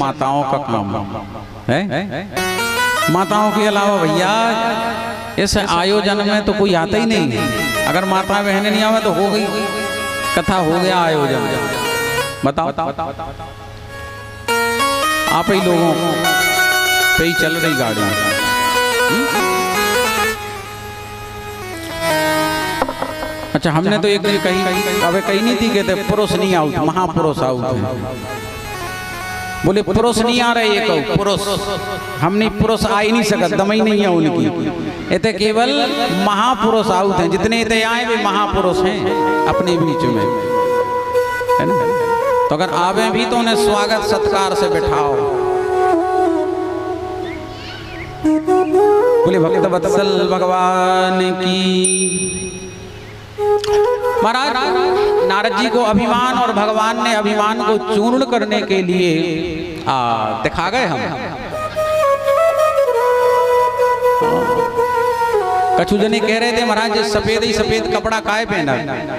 माताओं का काम है। माताओं के अलावा भैया इस आयोजन में तो कोई आता ही नहीं है। अगर माता बहनें नहीं आवे तो हो गई कथा, हो गया आयोजन। बताओ आप ही लोगों पे ही चल रही गाड़ी। अच्छा, हमने तो एक दिन कही नहीं थी, कहते पुरुष नहीं आउट, महापुरुष आउट है। बोले पुरुष नहीं आ रहे, ये कहो पुरुष हम नहीं, पुरुष आ ही नहीं सकता, दम ही नहीं है उनकी। इतने केवल महापुरुष आउट हैं, जितने इतने आए वे महापुरुष हैं अपने बीच में, है ना। तो अगर आवे भी तो उन्हें स्वागत सत्कार से बिठाओ। बोले भक्त वत्सल भगवान की। महाराज नारद जी को अभिमान, और भगवान ने अभिमान को चूर्ण करने के लिए दिखा गए हम। कछु जने कह रहे थे महाराज सफेद ही सफेद कपड़ा काहे पहना।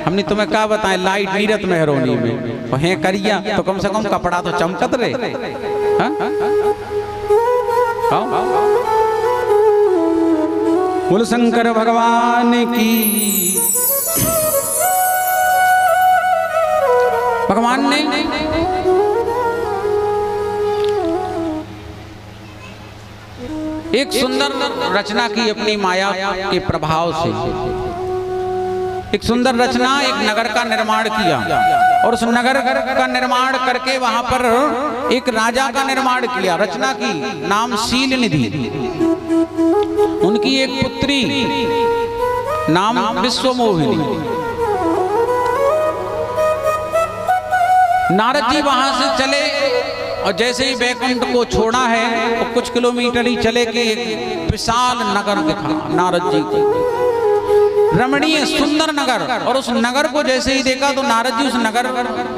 हमने तुम्हें क्या बताएं, लाइट नीरत मेहरोनी में है करिया, तो कम से कम कपड़ा तो चमकत रहे। बोल शंकर भगवान की। भगवान ने एक सुंदर रचना की अपनी माया के प्रभाव से। एक सुंदर रचना, एक नगर का निर्माण किया, और उस नगर का निर्माण करके वहां पर एक राजा का निर्माण किया। रचना की नाम शील निधि। उनकी एक पुत्री नाम विश्वमोहिनी। नारद जी वहां से चले, और जैसे ही बैकुंठ को छोड़ा है तो कुछ किलोमीटर ही चले के एक विशाल नगर दिखा नारद जी को, रमणीय सुंदर नगर। और उस नगर को जैसे ही देखा तो नारद जी उस नगर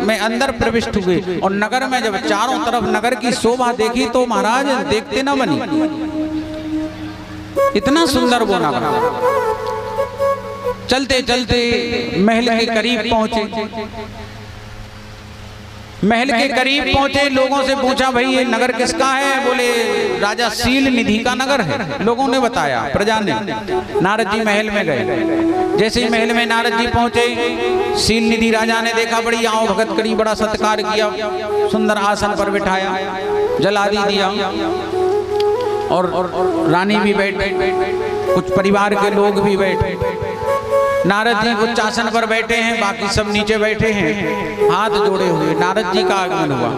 में अंदर प्रविष्ट हुए, और नगर में जब चारों तरफ नगर की शोभा देखी तो महाराज देखते न बनी, इतना सुंदर वो नगर। चलते चलते महल के करीब पहुंचे। महल के करीब पहुंचे, लोगों से पूछा भाई ये नगर किसका है। बोले राजा शील निधि का नगर है। लोगों ने बताया, प्रजा ने। नारद जी महल में गए। जैसे ही महल में नारद जी पहुंचे, शील निधि राजा ने देखा, बड़ी आओ भगत करी, बड़ा सत्कार किया, सुंदर आसन पर बिठाया, जल आदि दिया, और रानी भी बैठे, कुछ परिवार के लोग भी बैठे। नारद जी कुछ आसन पर बैठे हैं, बाकी सब नीचे बैठे हैं, हाथ जोड़े हुए। नारद जी का आगमन हुआ।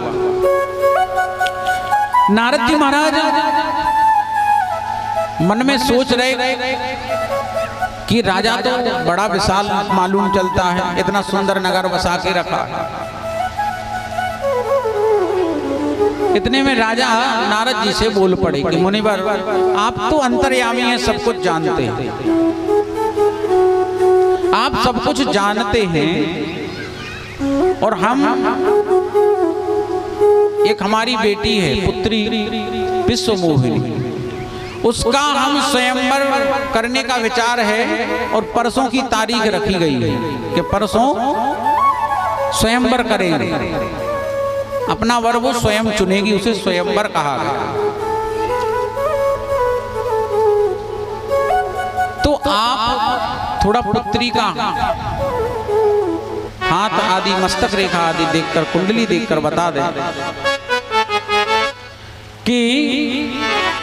नारद जी महाराज मन में सोच रहे कि राजा तो बड़ा विशाल मालूम चलता है, इतना सुंदर नगर बसा के रखा। इतने में राजा नारद जी से बोल पड़े कि मुनिवर आप तो अंतर्यामी हैं, सब कुछ जानते हैं, आप सब कुछ जानते हैं, और हम एक हमारी बेटी है पुत्री विश्वमोहिनी, उसका हम स्वयंवर करने का विचार है, और परसों की तारीख रखी गई है कि परसों स्वयंवर करेंगे। अपना वर वो स्वयं चुनेगी, उसे स्वयंवर कहा गया। तो आप थोड़ा पुत्री का हाथ आदि, मस्तक रेखा आदि देखकर, कुंडली देखकर बता दें कि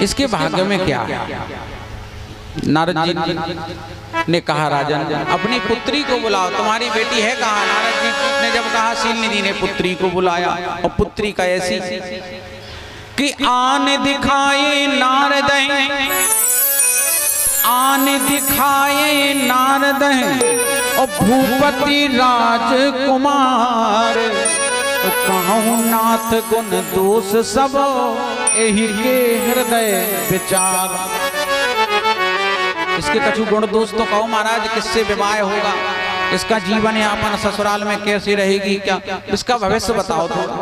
इसके भाग्य में क्या है। नारद जी ने कहा, राजन अपनी पुत्री को बुलाओ, तुम्हारी बेटी है कहाँ। नारद जी ने जब कहा, शील निधि ने पुत्री को बुलाया, और पुत्री का ऐसी कि आन दिखाए नारद, आन दिखाए नारद और भूपति राजकुमार, कहूँ नाथ गुण दोष सब एही के हृदय विचार। इसके कछु गुण दोष तो कहो महाराज, किससे विवाह होगा, इसका जीवन यापन ससुराल में कैसी रहेगी, क्या इसका भविष्य बताओ थोड़ा।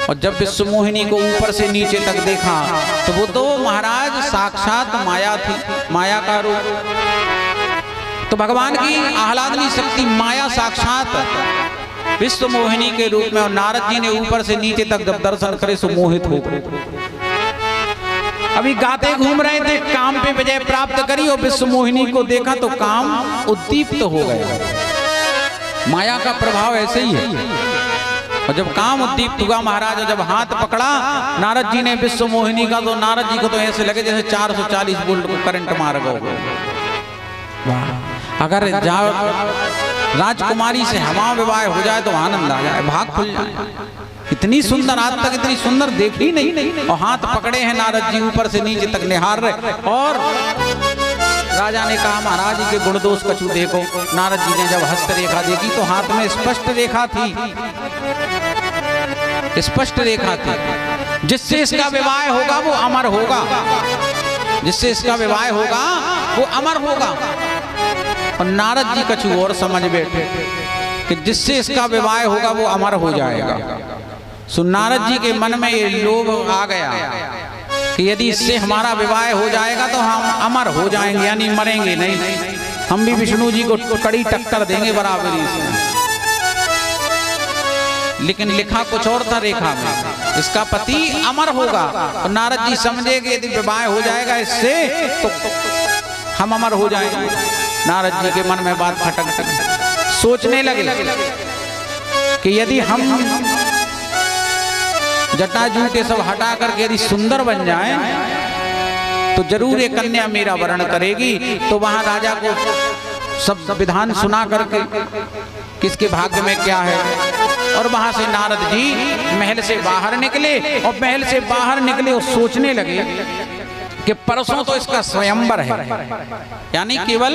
और जब विश्वमोहिनी को ऊपर से नीचे तक देखा तो वो तो महाराज साक्षात माया थी, माया का रूप। तो भगवान की आह्लादनी शक्ति माया साक्षात विश्व मोहिनी के रूप में। और नारद जी ने ऊपर से नीचे तक जब दर्शन करे सो मोहित हो गए। अभी गाते घूम रहे थे, काम पे विजय प्राप्त करी और विश्व मोहिनी को देखा तो काम उद्दीप्त हो गया। माया का प्रभाव ऐसे ही है। और जब काम उद्दीप्त हुआ महाराज, जब हाथ पकड़ा नारद जी ने विश्व मोहिनी का, तो नारद जी को तो ऐसे लगे जैसे 440 वोल्ट को करंट मार गए। अगर राजकुमारी से हवा विवाह हो जाए तो आनंद आ जाए, भाग खुल जाए। इतनी सुंदर, आज तक इतनी सुंदर देखी नहीं। और हाथ पकड़े हैं नारद जी, ऊपर से नीचे तक निहार रहे। और राजा ने कहा महाराज जी के गुण दोष कछु देखो। नारद जी ने जब हस्त रेखा देखी तो हाथ में स्पष्ट रेखा थी, स्पष्ट रेखा थी। जिससे इसका विवाह होगा वो अमर होगा, जिससे इसका विवाह होगा वो अमर होगा। और नारद जी कछु और समझ बैठे कि जिससे इसका विवाह होगा वो अमर हो जाएगा। सो नारद जी के मन में ये लोभ आ गया कि यदि इससे हमारा विवाह हो जाएगा तो हम अमर हो जाएंगे, यानी मरेंगे नहीं। हम भी विष्णु जी को कड़ी टक्कर देंगे बराबरी से। लेकिन लिखा कुछ और था रेखा में, इसका पति अमर होगा। और नारद जी समझे कि यदि विवाह हो जाएगा इससे तो हम अमर हो जाएंगे। नारद जी के मन में बात खटक गई। सोचने लगे कि यदि हम जटाजू के सब हटा करके यदि सुंदर बन जाएं तो जरूर एक कन्या मेरा वर्ण करेगी। तो वहां राजा को सब विधान सुना करके किसके भाग्य में क्या है। और वहां से नारद जी महल से बाहर निकले। और महल से बाहर निकले और सोचने लगे कि परसों तो इसका स्वयंवर है, यानी केवल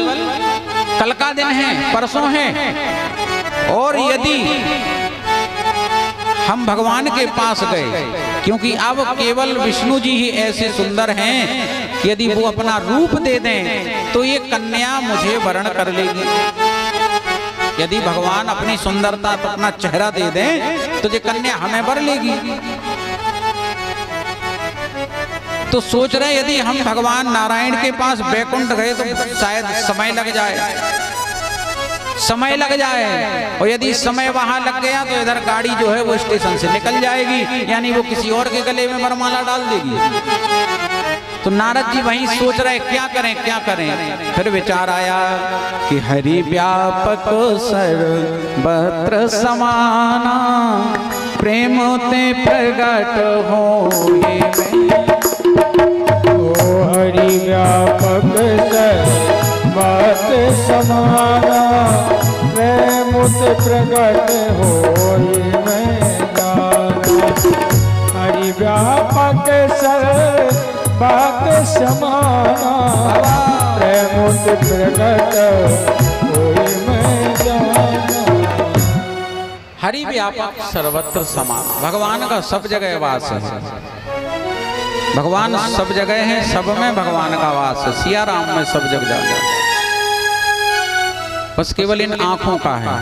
कल का दिन है, परसों है। और यदि हम भगवान के पास गए, क्योंकि अब केवल विष्णु जी ही ऐसे सुंदर हैं, यदि वो अपना रूप दे दें तो ये कन्या मुझे वरण कर लेगी। यदि भगवान अपनी सुंदरता तो अपना चेहरा दे दें तो ये कन्या हमें वर लेगी। तो सोच रहे यदि हम भगवान नारायण के पास बैकुंठ गए तो शायद समय लग जाए, समय लग जाए। और यदि समय वहां लग गया तो इधर गाड़ी जो है वो स्टेशन से निकल जाएगी, यानी वो किसी और के गले में वरमाला डाल देगी। तो नारद जी वहीं सोच रहे क्या करें क्या करें। फिर विचार आया कि हरि व्यापक सर्वत्र समाना, प्रेम ते प्रगट हो हरि व्यापक सर्वत्र समाना, प्रेम ते प्रगट होई में जाना। हरि व्यापक सर्वत्र समाना, प्रेम ते प्रगट होई में जाना। हरि व्यापक सर्वत्र समान, भगवान का सब जगह वास है। भगवान सब जगह है, सब में भगवान का वास है। सिया राम में सब जग जाता है, बस केवल इन आंखों का है,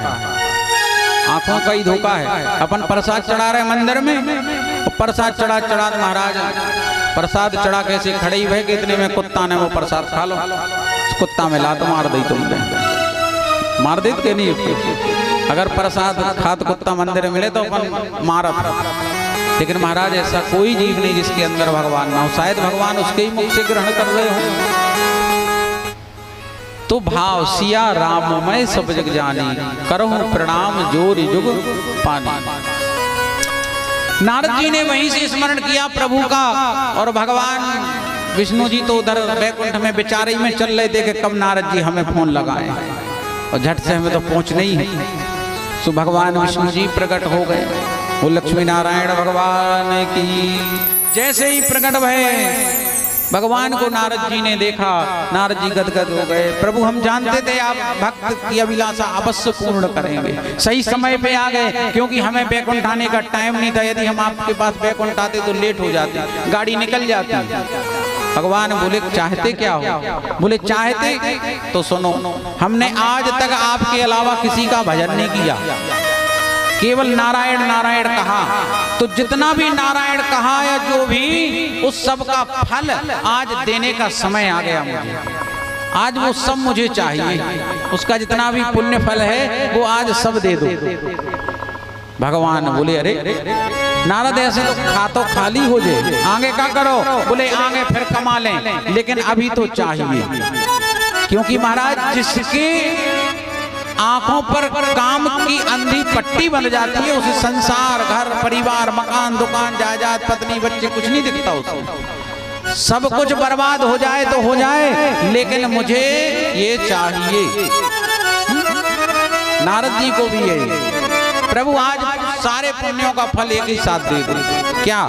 आंखों का ही धोखा है। अपन प्रसाद चढ़ा रहे मंदिर में, और प्रसाद चढ़ा चढ़ा महाराज प्रसाद चढ़ा कैसे खड़े ही भय कि इतने में कुत्ता ने वो प्रसाद खा लो। कुत्ता में लात मार दी तुमने, मार दी के नहीं। अगर प्रसाद खात कुत्ता मंदिर मिले तो अपन मारत। लेकिन महाराज ऐसा कोई जीव नहीं जिसके अंदर भगवान ना हो। शायद भगवान उसके ही मुख से ग्रहण कर रहे हो। तो भाव सिया राम मैं सब जग जानी, करहूं प्रणाम जोर जुग पानी। नारद जी ने वहीं से स्मरण किया प्रभु का। और भगवान विष्णु जी तो उधर बैकुंठ में बेचारे में चल रहे थे कि कब नारद जी हमें फोन लगाएं, और झट से हमें तो पहुंचना ही है। तो भगवान विष्णु जी प्रकट हो गए। वो लक्ष्मी नारायण भगवान की जैसे ही प्रकट भय, भगवान को नारद जी ने देखा, नारद जी गदगद हो गए। प्रभु हम जानते थे आप भक्त की अभिलाषा अवश्य पूर्ण करेंगे। सही समय पे आ गए, क्योंकि हमें बैकुंठ आने का टाइम नहीं था। यदि हम आपके पास बैकुंठ आते तो लेट हो जाती, गाड़ी निकल जाती। भगवान बोले चाहते क्या हो? बोले चाहते तो सुनो, हमने आज तक आपके अलावा किसी का भजन नहीं किया, केवल नारायण नारायण कहा। तो जितना भी नारायण कहा या जो भी, उस सब का फल आज देने का समय आ गया मुझे। आज वो सब मुझे चाहिए, उसका जितना भी पुण्य फल है वो आज सब दे दो। भगवान बोले अरे नारद ऐसे तो खाली हो जाए, आगे क्या करो? बोले आगे फिर कमा लें, लेकिन अभी तो चाहिए। क्योंकि महाराज जिसके आंखों पर काम की अंधी पट्टी बन जाती है, उसे संसार, घर, परिवार, मकान, दुकान, जायदाद, पत्नी, बच्चे कुछ नहीं दिखता उसे। सब कुछ बर्बाद हो जाए तो हो जाए, लेकिन मुझे ये चाहिए। नारद जी को भी यही, प्रभु आज सारे पुण्यों का फल एक ही साथ दे दे। क्या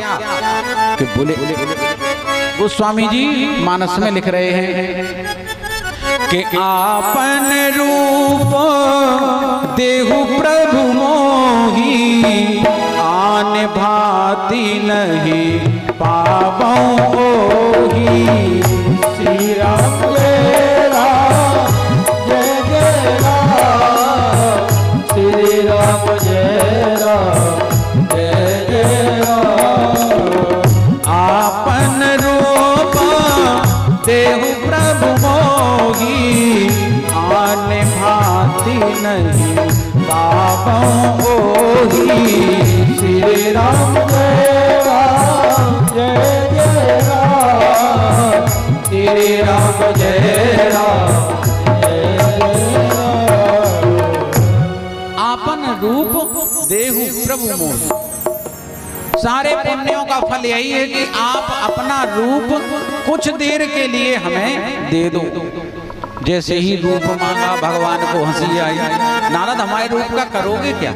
कि बोले गोस्वामी जी मानस में लिख रहे हैं कि आपन रूप देहु प्रभु मोही, आन भांति नहीं पावों ओही। श्री राम जय राम जय जय राम, श्री राम जय राम जय जय राम। आपन रूप देहु प्रभु मोही, आन भांति नहीं पावों ओही। श्री राम जय राम जय जय राम, श्री राम जय राम जय जय राम। आपन रूप देहु प्रभु मोही। सारे पुण्यों का फल यही है कि आप अपना रूप कुछ देर के लिए हमें दे दो। जैसे ही रूप मांगा भगवान को हंसी आई। नारद हमारे रूप का करोगे क्या?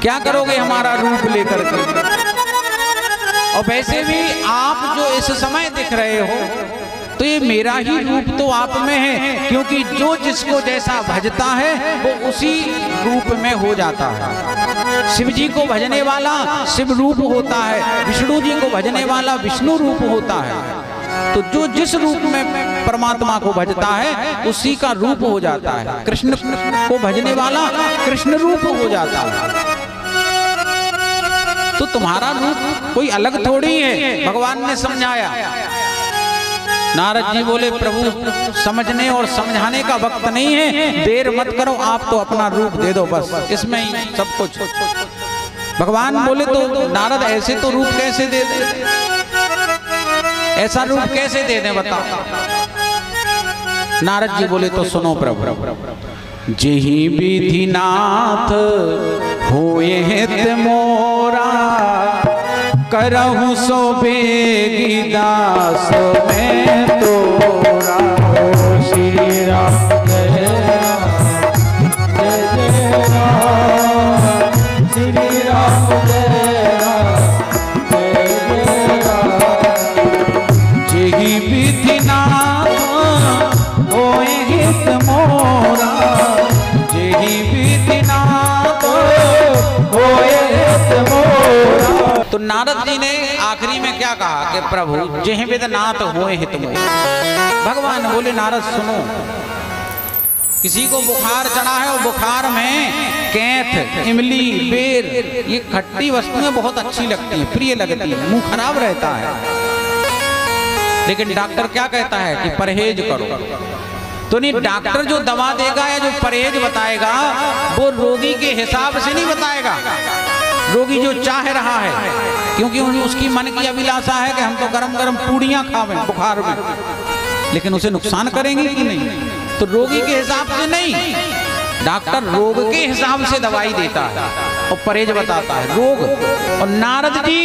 क्या करोगे हमारा रूप लेकर के? और वैसे भी आप जो इस समय दिख रहे हो तो ये मेरा ही रूप तो आप में है, क्योंकि जो जिसको जैसा भजता है वो उसी रूप में हो जाता है। शिव जी को भजने वाला शिव रूप होता है, विष्णु जी को भजने वाला विष्णु रूप होता है। तो जो जिस रूप में परमात्मा को भजता है उसी का रूप हो जाता है। कृष्ण को भजने वाला कृष्ण रूप हो जाता है। तो तुम्हारा रूप कोई अलग थोड़ी है, भगवान ने समझाया। नारद जी बोले प्रभु समझने और समझाने का वक्त नहीं है, देर मत करो, आप तो अपना रूप दे दो बस, इसमें ही सब कुछ। भगवान बोले तो नारद ऐसे तो रूप कैसे दे दे, ऐसा रूप कैसे दे दे बताओ। नारद जी बोले तो सुनो प्रभु। जेहि विधि नाथ होए हित मोरा, करहु सो बेगी दास में तोरा। श्री राम जय राम जय जय राम, श्री राम जय राम जय जय राम। जेहि विधि नाथ होए हित मोरा, जेहि विधि नाथ होए हित मोरा। तो नारद जी ने आखिरी में क्या कहा कि प्रभु जेहि विधि नाथ होए हित मोरा। भगवान बोले नारद सुनो, किसी को बुखार चढ़ा है और बुखार में कैंथ, इमली, बेर, ये खट्टी वस्तुएं बहुत अच्छी लगती हैं, प्रिय लगती हैं, मुंह खराब रहता है, लेकिन डॉक्टर क्या कहता है कि परहेज करो। तो नहीं, डॉक्टर जो दवा देगा या जो परहेज बताएगा वो रोगी के हिसाब से नहीं बताएगा। रोगी जो चाह रहा है, क्योंकि उसकी मन की अभिलाषा है कि हम तो गरम गरम पूड़ियां खावें बुखार में, लेकिन उसे नुकसान करेंगे कि नहीं, तो रोगी के हिसाब से नहीं, डॉक्टर रोग के हिसाब से दवाई देता है और परहेज बताता है रोग। और नारद जी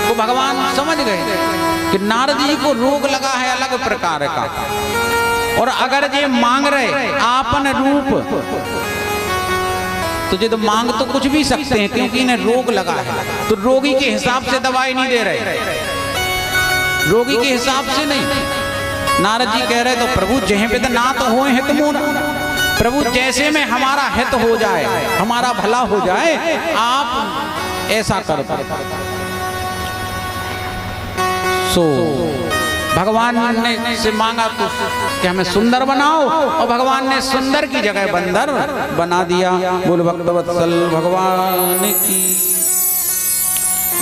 को भगवान समझ गए कि नारद जी को रोग लगा है अलग प्रकार का, और अगर ये मांग रहे आपन रूप तो ये तो मांग तो कुछ भी सकते हैं, क्योंकि इन्हें रोग लगा है, तो रोगी के हिसाब से दवाई नहीं दे रहे, रोगी के हिसाब से नहीं। नारद जी कह रहे तो प्रभु जेहि विधि नाथ होए हित मोरा, प्रभु जैसे में हमारा हित हो जाए, हमारा भला हो जाए, आप ऐसा कर दो। सो भगवान ने से मांगा तो कि हमें सुंदर बनाओ, और भगवान ने सुंदर की जगह बंदर बना दिया। बोल भक्तवत्सल भगवान की।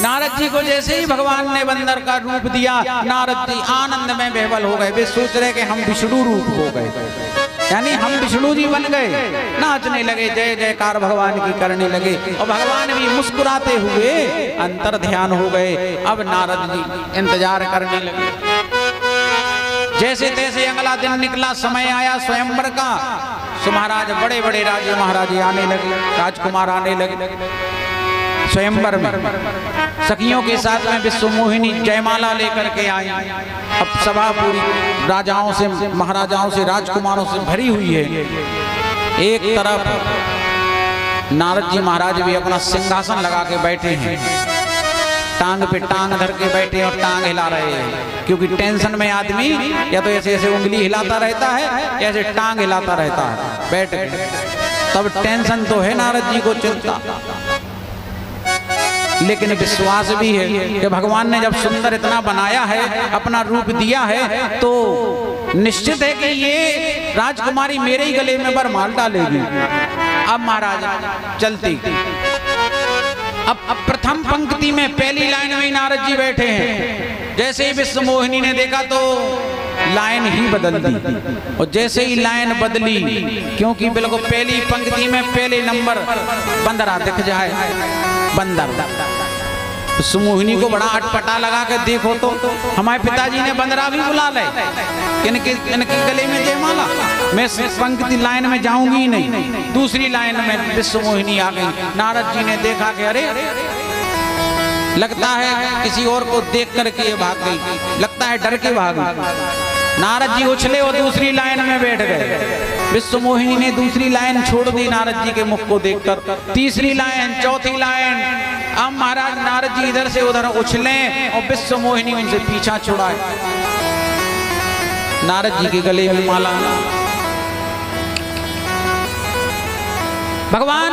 नारद जी को जैसे ही भगवान ने बंदर का रूप दिया, नारद जी आनंद में बेहवल हो गए। वे सोच रहे कि हम विष्णु रूप हो गए, यानी हम विष्णु जी बन गए, नाचने लगे, जय जयकार भगवान की करने लगे और भगवान भी मुस्कुराते हुए अंतर ध्यान हो गए। अब नारद जी इंतजार करने लगे। जैसे तैसे अगला दिन निकला, समय आया स्वयंवर का। सो महाराज बड़े बड़े राजे महाराजे आने लगे, राजकुमार आने लगे स्वयंवर में। सखियों के साथ में विश्वमोहिनी जयमाला लेकर के आई। अब सभा पूरी राजाओं से, महाराजाओं से, राजकुमारों से भरी हुई है। एक तरफ नारद जी महाराज भी अपना सिंहासन लगा के बैठे हैं, टांग पे टांग धर के बैठे और टांग हिला रहे हैं, क्योंकि टेंशन में आदमी या तो ऐसे ऐसे उंगली हिलाता रहता है या ऐसे टांग हिलाता रहता है बैठ के। तब टेंशन तो है नारद जी को, चिंता, लेकिन विश्वास भी है कि भगवान ने जब सुंदर इतना बनाया है, अपना रूप दिया है, तो निश्चित है कि ये राजकुमारी मेरे ही गले में बरमाल डालेगी। अब महाराज चलती, अब प्रथम पंक्ति में पहली लाइन में नारद जी बैठे हैं। जैसे ही विश्वमोहिनी ने देखा तो लाइन ही बदल दी, और जैसे ही लाइन बदली, क्योंकि बिल्कुल पहली पंक्ति में पहले नंबर बंदरा दिख जाए, बंदर। विश्वमोहिनी को बड़ा अटपटा लगा के देखो तो हमारे पिताजी ने बंदरा भी बुला ले, इनके गले में जयमाला। मैं पंक्ति लाइन में जाऊंगी ही नहीं। दूसरी लाइन में विश्वमोहिनी आ गई। नारद जी ने देखा कि अरे लगता है किसी और को देख करके ये भाग गई, लगता है डर के भाग गई। नारद जी उछले और दूसरी लाइन में बैठ गए। विश्वमोहिनी ने दूसरी लाइन छोड़ दी नारद जी के मुख को देखकर। तीसरी लाइन, चौथी लाइन। अब महाराज नारद जी इधर से उधर उछले और विश्वमोहिनी उनसे पीछा छुड़ाए। नारद जी के गले में माला। भगवान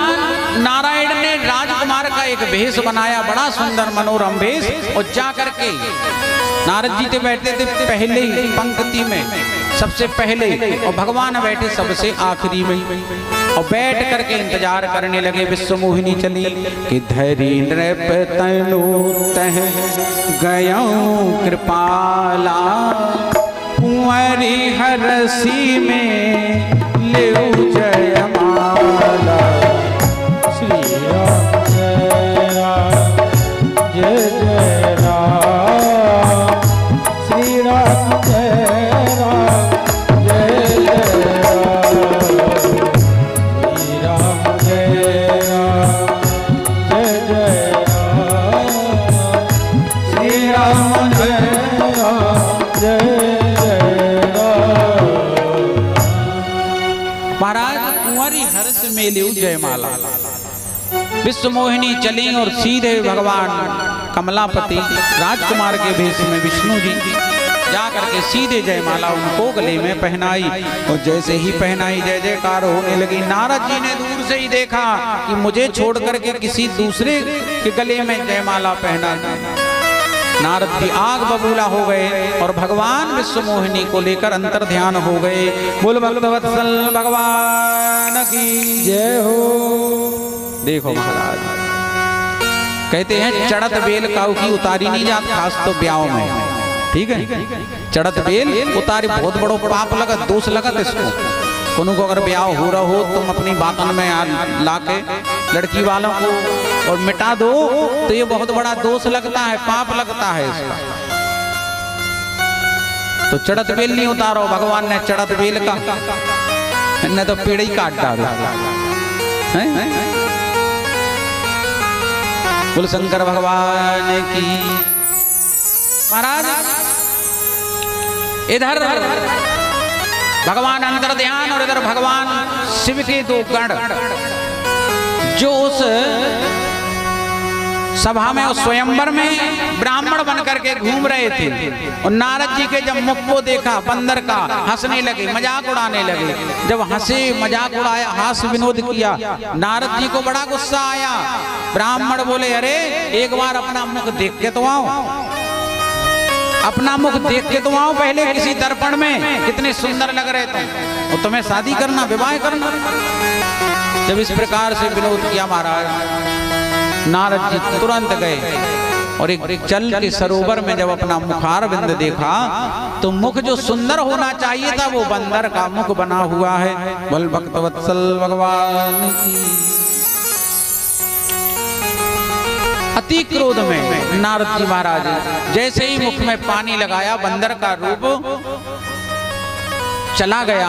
नारायण ने राजकुमार का एक भेष बनाया, बड़ा सुंदर मनोरम भेष, और जा करके नारद जी तो बैठे थे पहले ही पंक्ति में, सबसे पहले, और भगवान बैठे सबसे आखिरी में, और बैठ करके इंतजार करने लगे। विश्वमोहिनी चली कि धरी नृप तनु तह गयौ कृपाला, कुंवरी हरसी में लेऊ जयमाला। श्री राम जय राम जय जय राम, श्री राम जय राम जय जय राम, श्री राम जय राम जय जय राम, श्री राम जय राम जय जय राम। महाराज कुंवरी हर्ष में लेऊ जयमाला। विश्वमोहिनी चली और सीधे भगवान कमलापति राजकुमार के भेष में विष्णु जी जा करके सीधे जयमाला उनको गले में पहनाई, और जैसे ही पहनाई जय जयकार होने लगी। नारद जी ने दूर से ही देखा कि मुझे छोड़ करके किसी दूसरे के गले में जयमाला पहना। नारद जी आग बबूला हो गए और भगवान विश्वमोहिनी को लेकर अंतर ध्यान हो गए। बोल भक्तवत्सल भगवान की जय हो। देखो महाराज कहते हैं चढ़त बेल काऊ की उतारी नहीं जात, खास तो ब्याह में, ठीक है। चढ़त बेल उतारी बहुत बड़ो पाप लगत, दोष लगत इसको। कोनो को अगर ब्याह हो रहा हो तुम अपनी बातन में लाके लड़की वालों को और मिटा दो तो ये बहुत बड़ा दोष लगता है, पाप लगता है इसका। तो चढ़त बेल नहीं उतारो, भगवान ने चढ़त बेल का न तो पेड़ ही काट डाला। बोल शंकर भगवान की। महाराज इधर भगवान अंतर ध्यान और इधर भगवान शिव के दो गण जो उस सभा में, उस स्वयंवर में ब्राह्मण बनकर के घूम रहे थे, और नारद जी के जब मुख को देखा बंदर का, हंसने लगे, मजाक उड़ाने लगे। जब हंसे, मजाक उड़ाया, हास्य विनोद किया, नारद जी को बड़ा गुस्सा आया। ब्राह्मण बोले अरे एक बार अपना मुख देख के तो आओ, अपना मुख देख के तो आओ पहले किसी दर्पण में, कितने सुंदर लग रहे तुम, और तुम्हें शादी करना, विवाह करना। जब इस प्रकार से विनोद किया महाराज, नारद जी तुरंत गए और एक जल के सरोवर में जब अपना मुखारविंद देखा तो मुख जो सुंदर होना चाहिए था वो बंदर का मुख बना हुआ है। बल भक्त वत्सल भगवान की। अति क्रोध में नारद जी महाराज जैसे ही मुख में पानी लगाया बंदर का रूप चला गया।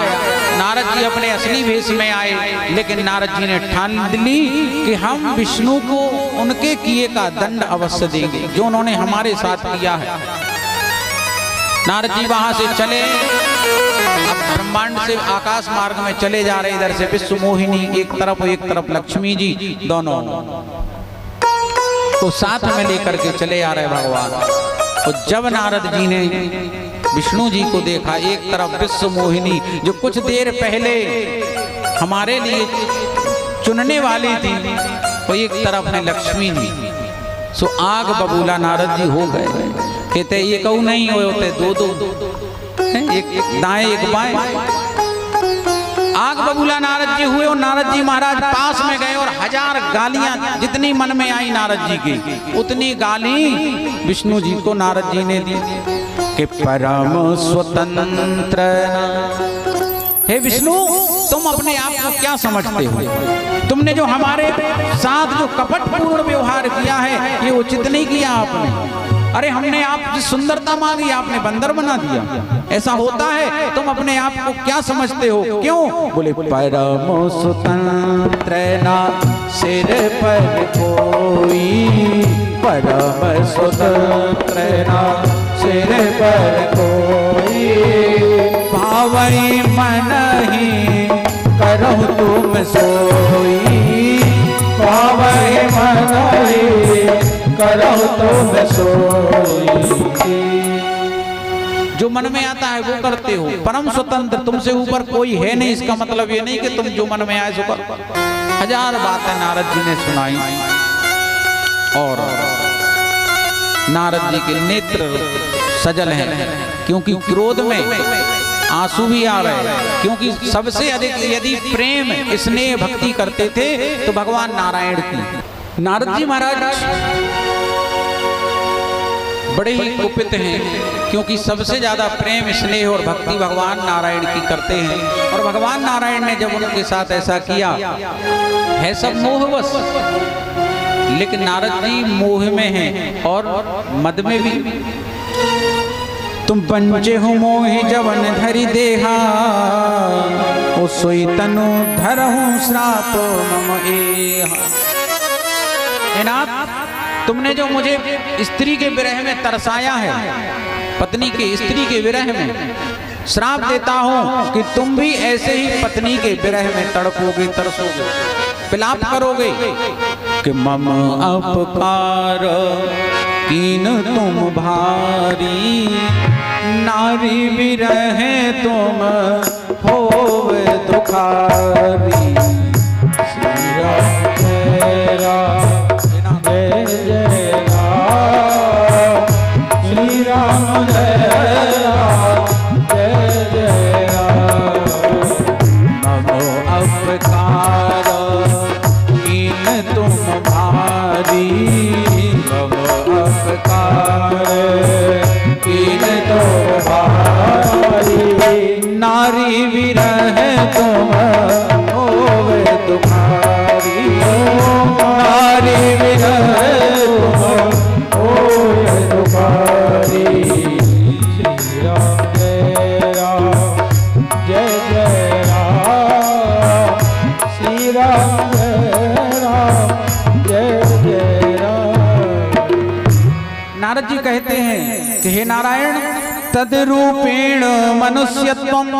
नारद जी अपने असली वेश में आए, लेकिन नारद जी ने ठान ली कि हम विष्णु को उनके किए का दंड अवश्य देंगे जो उन्होंने हमारे साथ किया है। नारद जी वहां से चले, अब ब्रह्मांड से आकाश मार्ग में चले जा रहे। इधर से विश्व मोहिनी एक तरफ लक्ष्मी जी दोनों तो साथ में लेकर के चले आ रहे भगवान। और जब नारद जी ने विष्णु जी को देखा, एक तरफ विश्व मोहिनी जो कुछ देर पहले हमारे लिए चुनने वाली थी, और एक तरफ है लक्ष्मी जी। सो आग बबूला नारद जी हो गए। कहते ये कहू नहीं होते दो एक दाएं एक बाएं। आग बबूला नारद जी हुए और नारद जी महाराज पास में गए और 1000 गालियां जितनी मन में आई नारद जी की उतनी गाली विष्णु जी को नारद जी ने दी कि परम स्वतंत्र। हे विष्णु, तुम अपने आप को क्या समझते हो? तुमने जो हमारे साथ जो कपटपूर्ण व्यवहार किया है ये उचित नहीं किया आपने। अरे हमने आपकी सुंदरता मांगी, आपने बंदर बना दिया। ऐसा होता है? तुम अपने आप को क्या समझते हो? क्यों? बोले परम स्वतंत्र ना सिर पर कोई, परम स्वतंत्र ना सिर पर कोई, भावई मन ही करहु तुम सोई, भावई मन ही करहु तुम सोई। जो मन में आता है वो करते हो। परम स्वतंत्र, तुमसे ऊपर कोई है नहीं। इसका मतलब ये नहीं कि तुम जो मन में आए सो करो। 1000 बातें नारद जी ने सुनाई और नारद जी के नेत्र सजल हैं, क्योंकि क्रोध में आंसू भी आ रहे हैं। क्योंकि सबसे अधिक यदि प्रेम स्नेह भक्ति करते थे तो भगवान नारायण की। नारद जी महाराज बड़े ही कुपित हैं, क्योंकि सबसे ज्यादा प्रेम स्नेह और भक्ति भगवान नारायण की करते हैं। और भगवान नारायण ने जब उनके साथ ऐसा किया है, सब मोहवश, लेकिन नारद जी मोह में हैं और मद में भी। तुम पंचे हो मोहि जवन धरि देहा, ओ सोई तनु धरहु श्राप मम एहा। हे नाथ, तुमने जो मुझे स्त्री के विरह में तरसाया है, पत्नी के स्त्री के विरह में, श्राप देता हूं कि तुम भी ऐसे ही पत्नी के विरह में तड़पोगे, तरसोगे, विलाप करोगे कि मम अपकार कीन तुम भारी, नारी विरह तुम होवे दुखारी। श्री राम जय राम जय जय राम, श्री राम जय राम जय जय राम। नमो अपकार कीन तुम भारी, नमो अपकार कीन तुम भारी, नारी विरह तुम होवे दुखारी, नारी विरह तुम होवे दुखारी। श्री राम जय राम जय जय राम, श्री राम जय राम जय जय राम। नारद जी कहते हैं कि हे नारायण, तद्रूपेण मनुष्यत्वं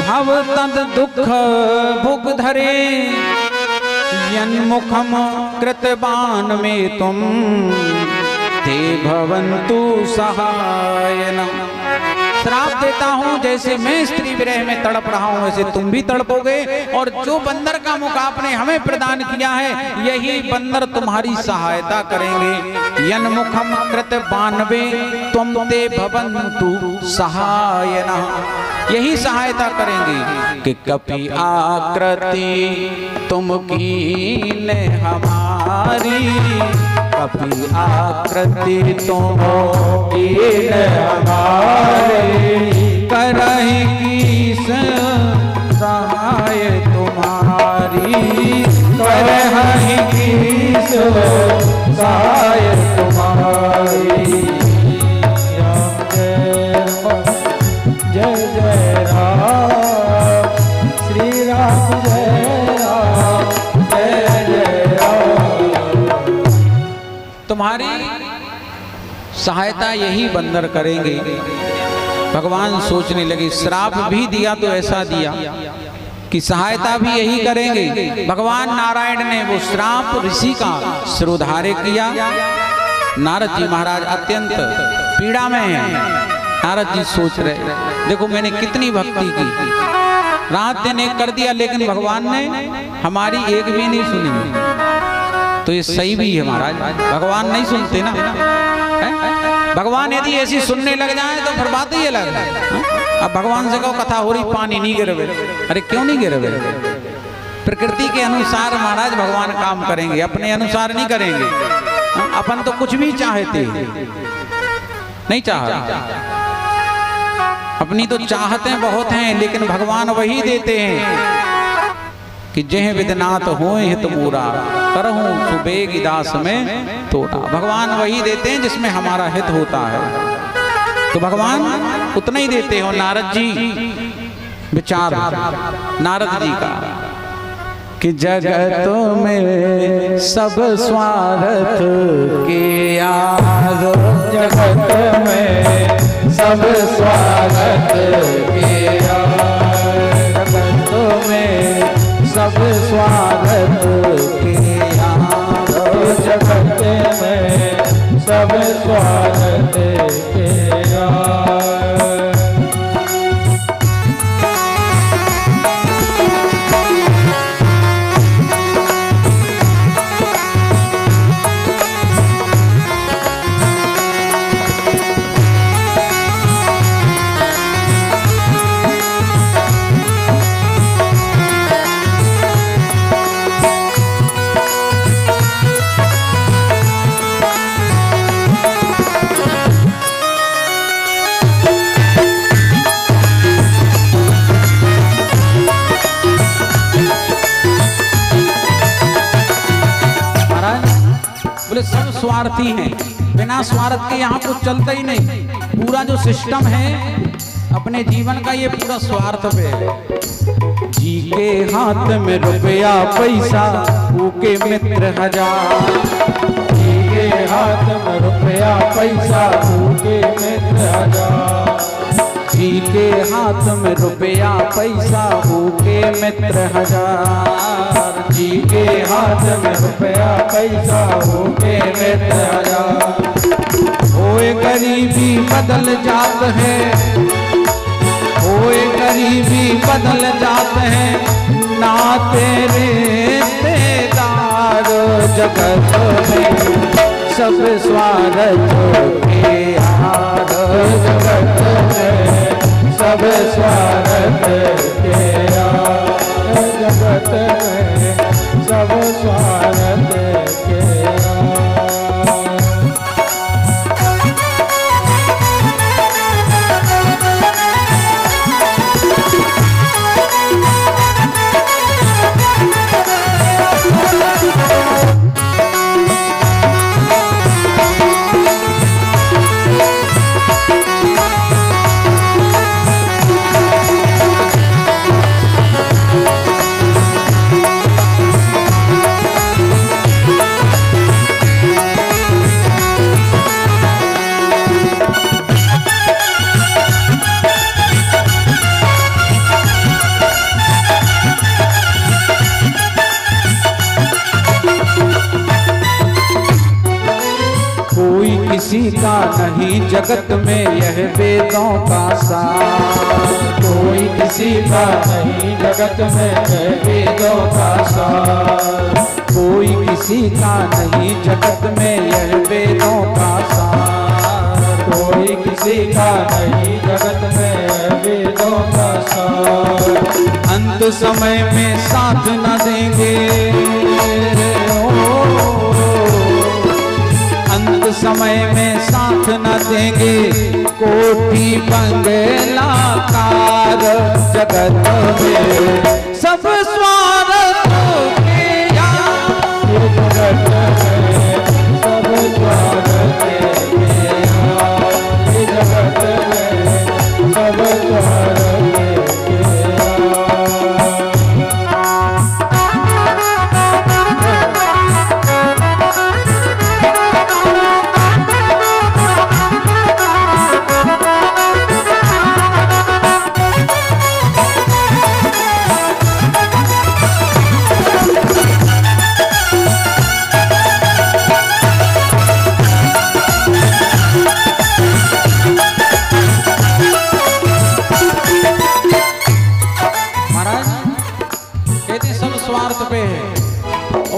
भव तद दुख भुग धरे, यन्मुखम कृतबान में तुम ते भवन्तु सहायनम। श्राप देता हूं, जैसे मैं स्त्री विरह में तड़प रहा हूं वैसे तुम भी तड़पोगे, और जो बंदर का मुख आपने हमें प्रदान किया है यही बंदर तुम्हारी सहायता करेंगे। यन्मुखम कृत बानवे तुम ते भवन्तु सहायना, यही सहायता करेंगे कि कपि आकृति तुम कीन हमारी, कपि आकृति तुम दीन हमारे, करहि कीस सहाय तुम्हारी, करहि कीस सहाय तुम्हारी। राम जय जय राम, श्री राम जय राम, जय जय राम। तुम्हारी सहायता यही बंदर करेंगे। भगवान सोचने लगे, श्राप भी दिया तो ऐसा दिया कि सहायता भी यही करेंगे। भगवान नारायण ने वो श्राप ऋषि का सिरोधार्य किया। नारद जी महाराज अत्यंत पीड़ा में हैं। नारद जी सोच रहे, देखो मैंने कितनी भक्ति की, रात दिन एक कर दिया, लेकिन भगवान ने हमारी एक भी नहीं सुनी। तो ये सही भी है महाराज, भगवान नहीं सुनते ना। भगवान यदि ऐसी सुनने लग जाए तो फिर बात ही अलग है। अब भगवान से कहो कथा हो रही, पानी नहीं गिरवे, अरे क्यों नहीं गिरवे? प्रकृति के अनुसार महाराज भगवान काम करेंगे, अपने अनुसार नहीं करेंगे। अपन तो कुछ भी चाहते नहीं, चाहते अपनी तो चाहते बहुत हैं, लेकिन भगवान वही देते हैं कि जह विदनाथ होए हित मूरा, करहूं सुबेग दास में तोड़ा। भगवान वही देते हैं जिसमें हमारा हित होता है, तो भगवान उतना ही देते हो। नारद जी विचार नारद जी का कि जगत में सब स्वार्थ के यार, जगत में सब स्वार्थ के यार, जगत में सब स्वार्थ के यार, जगत में सब स्वार्थ के यार। सब स्वार्थी हैं, बिना स्वार्थ के यहाँ कुछ चलता ही नहीं। पूरा जो सिस्टम है अपने जीवन का, ये पूरा स्वार्थ पे है। जी के हाथ में रुपया पैसा, ऊके मित्र हजार, जी के हाथ में रुपया पैसा, ऊके मित्र हजार, जी के हाथ में रुपया पैसा, ऊके मित्र हजार, जी के हाथ में रुपया पैसा, ऊके मित्र हजार। होए गरीबी बदल जात है, होए गरीबी बदल जात है, ना तेरे तेदार। जगत में सब स्वार्थ के यार, जगत में सब स्वार्थ के यार, जगत में सब स्वार्थ के यार। किसी का नहीं जगत में यह वेदों का सार, कोई किसी का नहीं जगत में यह वेदों का सार, कोई किसी का नहीं जगत में यह वेदों का सार, कोई किसी का नहीं जगत में यह वेदों का सार। अंत समय में साथ न देंगे, समय में साथ न देंगे कोठी बंगला कार जगत में सब स्वार्थ के यार ये जगत में सब स्वार्थ के यार ये जगत में सब स्वार्थ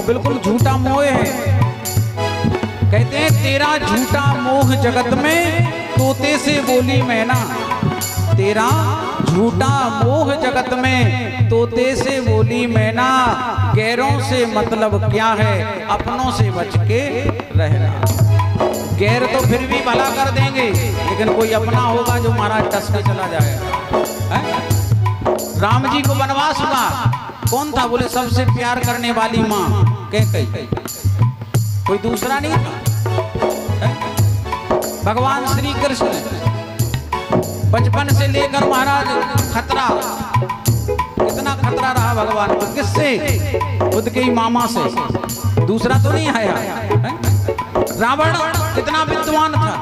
बिल्कुल झूठा मोह है। कहते हैं तेरा झूठा मोह जगत में तोते से बोली मैना, तेरा झूठा मोह जगत में तोते से बोली मैना, गैरों से मतलब क्या है अपनों से बच के रहना। गैर तो फिर भी भला कर देंगे लेकिन कोई अपना होगा जो महाराज टस के चला जाएगा। राम जी को वनवास हुआ, कौन था? बोले सबसे प्यार करने वाली माँ कई कोई दूसरा नहीं था। भगवान श्री कृष्ण बचपन से लेकर महाराज खतरा, कितना खतरा रहा भगवान को, किससे? खुद के ही मामा से, दूसरा तो नहीं आया। रावण कितना विद्वान था,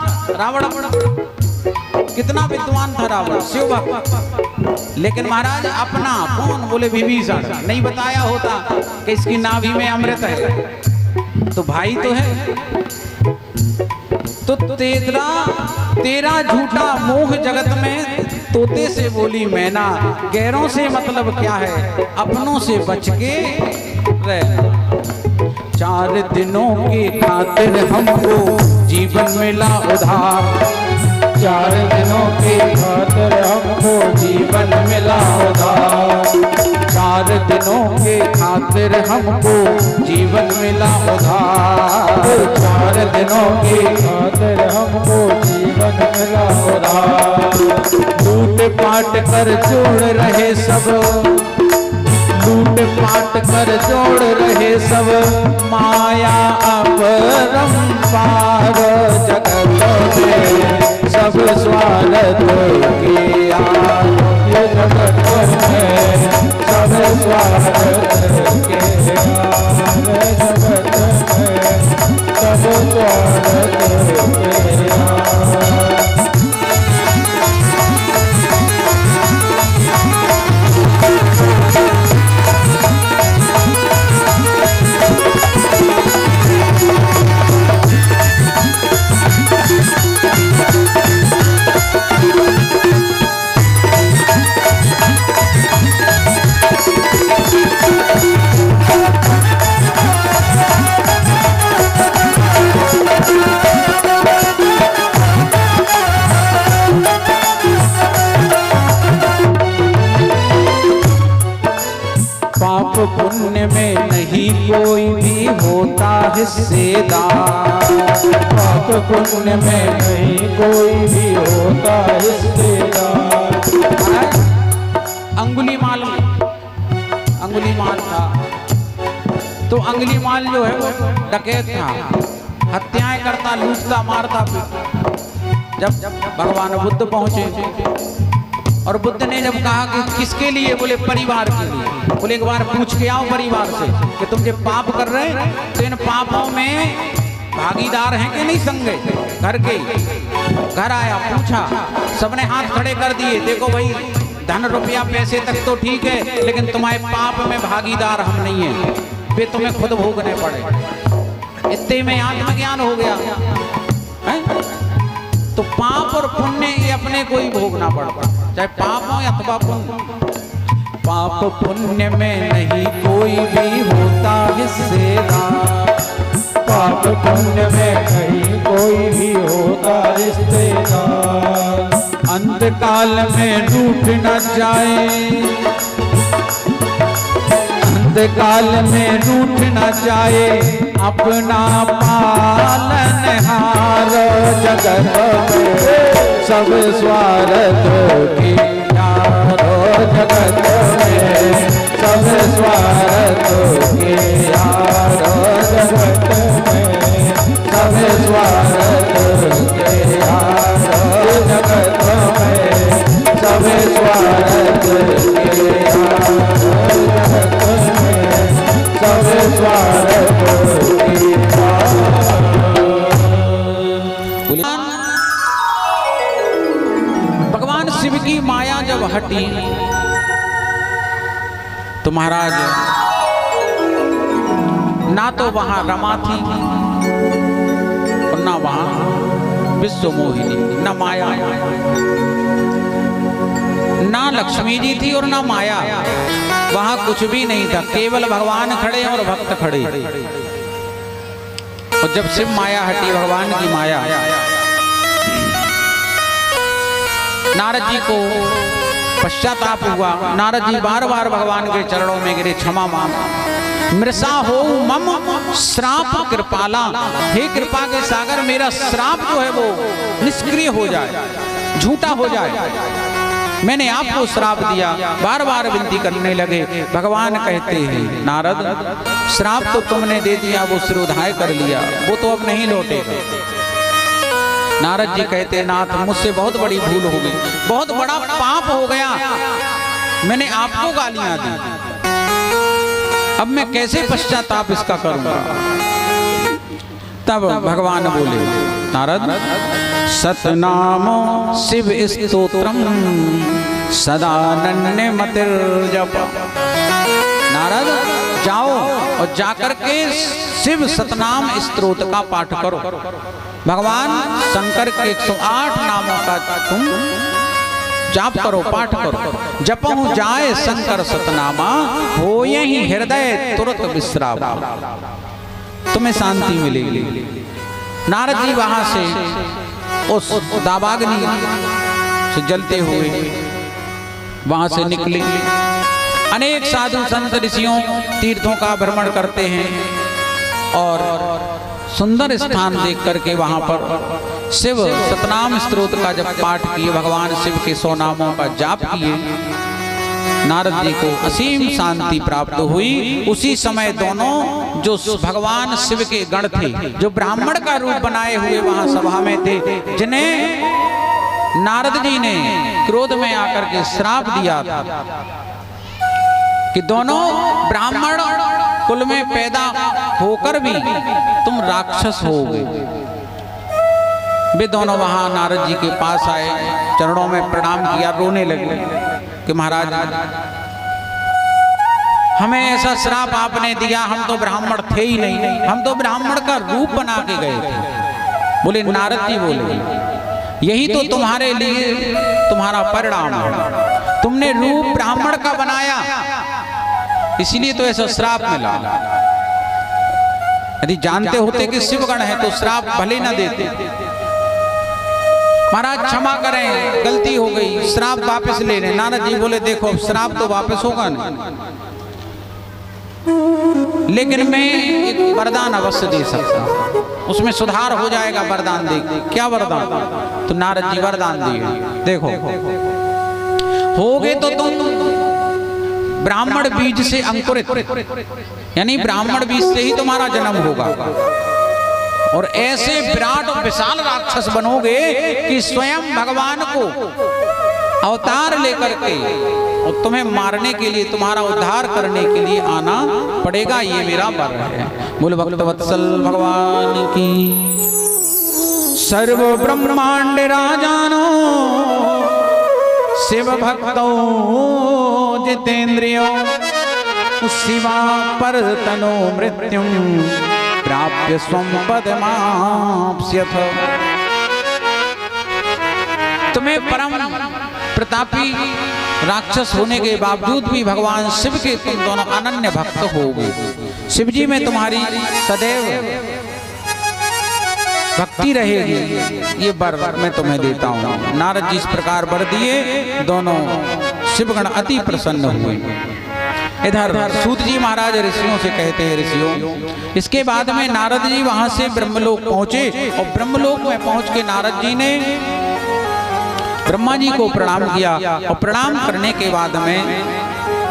रावण कितना विद्वान था रावण, शिव भक्त, लेकिन महाराज अपना कौन? बोले विभीषण। नहीं बताया होता कि इसकी नाभि में अमृत है, तो भाई तो है। तो तेरा झूठा मोह जगत में तोते से बोली मैना, गैरों से मतलब क्या है अपनों से बच के रहना। 4 दिनों की खातिर हमको जीवन मिला उधार, 4 दिनों की खातिर हमको जीवन मिला उधार, 4 दिनों के खातिर हमको जीवन मिला उधार, 4 दिनों की खातिर हमको जीवन मिला उधार। लूट पाट कर जोड़ रहे सब, लूट पाट कर जोड़ रहे सब, माया अपरंपार जगत में सब स्वार्थ के यार ये जगत में सब स्वार्थ के यार, जगत में सब स्वार्थ के यार। पुण्य में नहीं कोई भी होता हिस्सेदार, पाप पुण्य में नहीं कोई भी होता हिस्सेदार। अंगुलीमाल था, तो अंगुलीमाल जो है वो डकैत था, हत्याएं करता, लूटता, मारता। जब भगवान बुद्ध पहुंचे और बुद्ध ने जब कहा कि किसके लिए? बोले परिवार के लिए। बोले एक बार पूछ के आओ परिवार से कि तुम जो पाप कर रहे हैं तो इन पापों में भागीदार हैं कि नहीं संगे? घर के घर आया, पूछा, सबने हाथ खड़े कर दिए। देखो भाई, धन रुपया पैसे तक तो ठीक है, लेकिन तुम्हारे पाप में भागीदार हम नहीं है, वे तुम्हें खुद भोगने पड़े। इतने में आत्मज्ञान हो गया है? तो पाप और पुण्य ये अपने को ही भोगना पड़ता, चाहे पाप हो या अथवा पुण्य। पाप पुण्य में नहीं कोई भी होता हिस्सेदार, पाप पुण्य में नहीं कोई भी होता रिश्तेदार। अंतकाल में रूठ न जाए, काल में रूठ न जाए अपना पालनहार। जगत में सब स्वार्थ की यारो, जगत में सब स्वार्थ की यारो, जगत में सब स्वार्थ के यारो, जगत में सब स्वार्थ के यारो, जगत में सब स्वार्थ के यारो। भगवान शिव की माया जब हटी तो महाराज ना तो वहां रमा थी और ना वहां विश्व मोहिनी, ना माया, ना लक्ष्मी जी थी और ना माया, वहां कुछ भी नहीं था, केवल भगवान खड़े और भक्त खड़े। और जब शिव माया हटी, भगवान की माया, नारद जी को पश्चाताप हुआ। नारद जी बार बार भगवान के चरणों में गिरे, क्षमा मांग, मृषा हो मम श्राप कृपाला, हे कृपा के सागर मेरा श्राप जो है वो निष्क्रिय हो जाए, झूठा हो जाए। मैंने आपको श्राप दिया। बार बार विनती करने लगे। भगवान कहते हैं, नारद श्राप तो तुमने दे दिया, वो सिरोधाय कर लिया, वो तो अब नहीं लौटेगा। नारद जी कहते, नाथ मुझसे बहुत बड़ी भूल हो गई, बहुत बड़ा पाप हो गया, मैंने आपको गालियां दी, अब मैं कैसे पश्चाताप इसका करूंगा। तब भगवान बोले, नारद सतनामो शिव स्तोत्रम सदा नन्य मतिर्जप। नारद जाओ और जाकर के शिव सतनाम स्तोत्र का पाठ करो। भगवान शंकर के 108 नामों का तुम जाप करो, पाठ करो। जपहु जाए शंकर सतनामा, हो यही हृदय तुरंत विश्राम, तुम्हें शांति मिलेगी। नारद जी वहां से उस दावाग्नि से जलते हुए वहां से निकले। अनेक साधु संत ऋषियों तीर्थों का भ्रमण करते हैं और सुंदर स्थान देख करके वहां पर शिव सतनाम स्तोत्र का जब पाठ किए, भगवान शिव के 100 नामों का जाप किए, नारद जी को असीम शांति प्राप्त हुई। उसी समय दोनों जो भगवान शिव के गण थे, जो ब्राह्मण का रूप बनाए हुए वहां सभा में थे, जिन्हें नारद जी ने क्रोध में आकर के श्राप दिया था कि दोनों ब्राह्मण कुल में पैदा होकर भी तुम राक्षस हो गए। वे दोनों वहां नारद जी के पास आए, चरणों में प्रणाम किया, रोने लगे कि महाराज हमें ऐसा श्राप आपने दिया, हम तो ब्राह्मण थे ही नहीं, हम तो ब्राह्मण का रूप बना के गए थे। बोले नारद जी बोले, यही तो तुम्हारे लिए तुम्हारा परिणाम है, तुमने रूप ब्राह्मण का बनाया, इसीलिए तो ऐसा श्राप मिला। यदि जानते होते कि शिवगण है तो श्राप भले न देते। महाराज क्षमा करें, गलती हो गई, श्राप वापस ले लें। नारद जी बोले, देखो अब श्राप तो वापस होगा नहीं, लेकिन मैं एक वरदान अवश्य दे सकता हूं, उसमें सुधार हो जाएगा वरदान दे। क्या वरदान? तो नारद जी वरदान दिए, देखो होगे तो तुम ब्राह्मण बीज से अंकुरित, यानी ब्राह्मण बीज से ही तुम्हारा जन्म होगा, और ऐसे विराट और विशाल राक्षस बनोगे कि स्वयं भगवान को अवतार लेकर के और तुम्हें मारने के लिए, तुम्हारा उद्धार करने के लिए आना पड़ेगा। ये मेरा वर है। बोल भक्त वत्सल भगवान की। सर्व ब्रह्मांड राजानो शिव भक्तों जितेंद्रियों शिवा पर तनो मृत्युम प्राप्य स्वं पदमाप्स्यथ। तुम्हें परम प्रतापी राक्षस होने के बावजूद भी भगवान शिव के तुम दोनों अनन्य भक्त होगे। शिव जी में तुम्हारी सदैव भक्ति रहेगी, ये वर मैं तुम्हें देता हूँ। नारद जी इस प्रकार वर दिए, दोनों शिवगण अति प्रसन्न हुए। इधर सूत जी महाराज ऋषियों से कहते हैं, ऋषियों, इसके बाद में नारद जी वहां से ब्रह्मलोक पहुंचे और ब्रह्मलोक में पहुंच के नारद जी ने ब्रह्मा जी को प्रणाम किया और प्रणाम करने के बाद में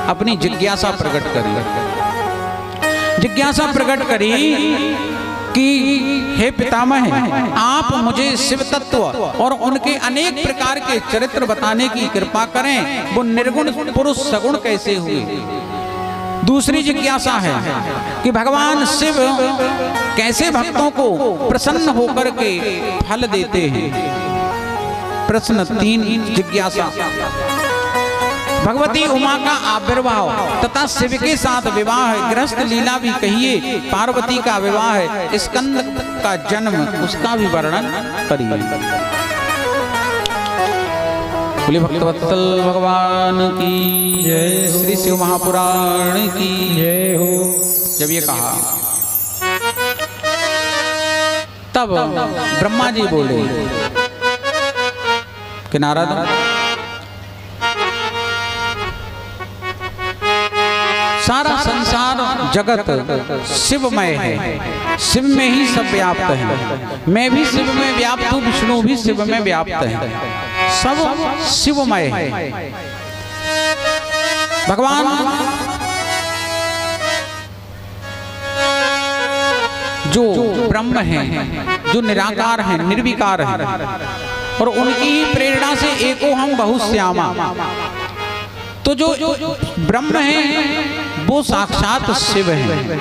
अपनी जिज्ञासा प्रकट करी। जिज्ञासा प्रकट करी कि हे पितामह, आप मुझे शिव तत्व और उनके अनेक प्रकार के चरित्र बताने की कृपा करें। वो निर्गुण पुरुष सगुण कैसे हुए? दूसरी जिज्ञासा है कि भगवान शिव कैसे भक्तों को प्रसन्न होकर के फल देते हैं। प्रश्न 3 जिज्ञासा। भगवती उमा का आविर्भाव तथा शिव के साथ विवाह, गृहस्थ लीला भी कहिए, पार्वती का विवाह, स्कंद का जन्म, उसका भी वर्णन करिए। बोले भक्तवत्सल भगवान की जय, श्री शिव महापुराण की जय हो। जब ये कहा तब ब्रह्मा जी बोले कि नारद, सारा संसार जगत शिवमय है, शिव में ही सब व्याप्त है। मैं भी शिव में व्याप्त हूँ, विष्णु भी शिव में व्याप्त है, सब शिवमय है। भगवान जो ब्रह्म है, जो निराकार है, निर्विकार है, और उनकी ही प्रेरणा से एको हम बहुश्यामा। तो जो ब्रह्म है वो साक्षात शिव है।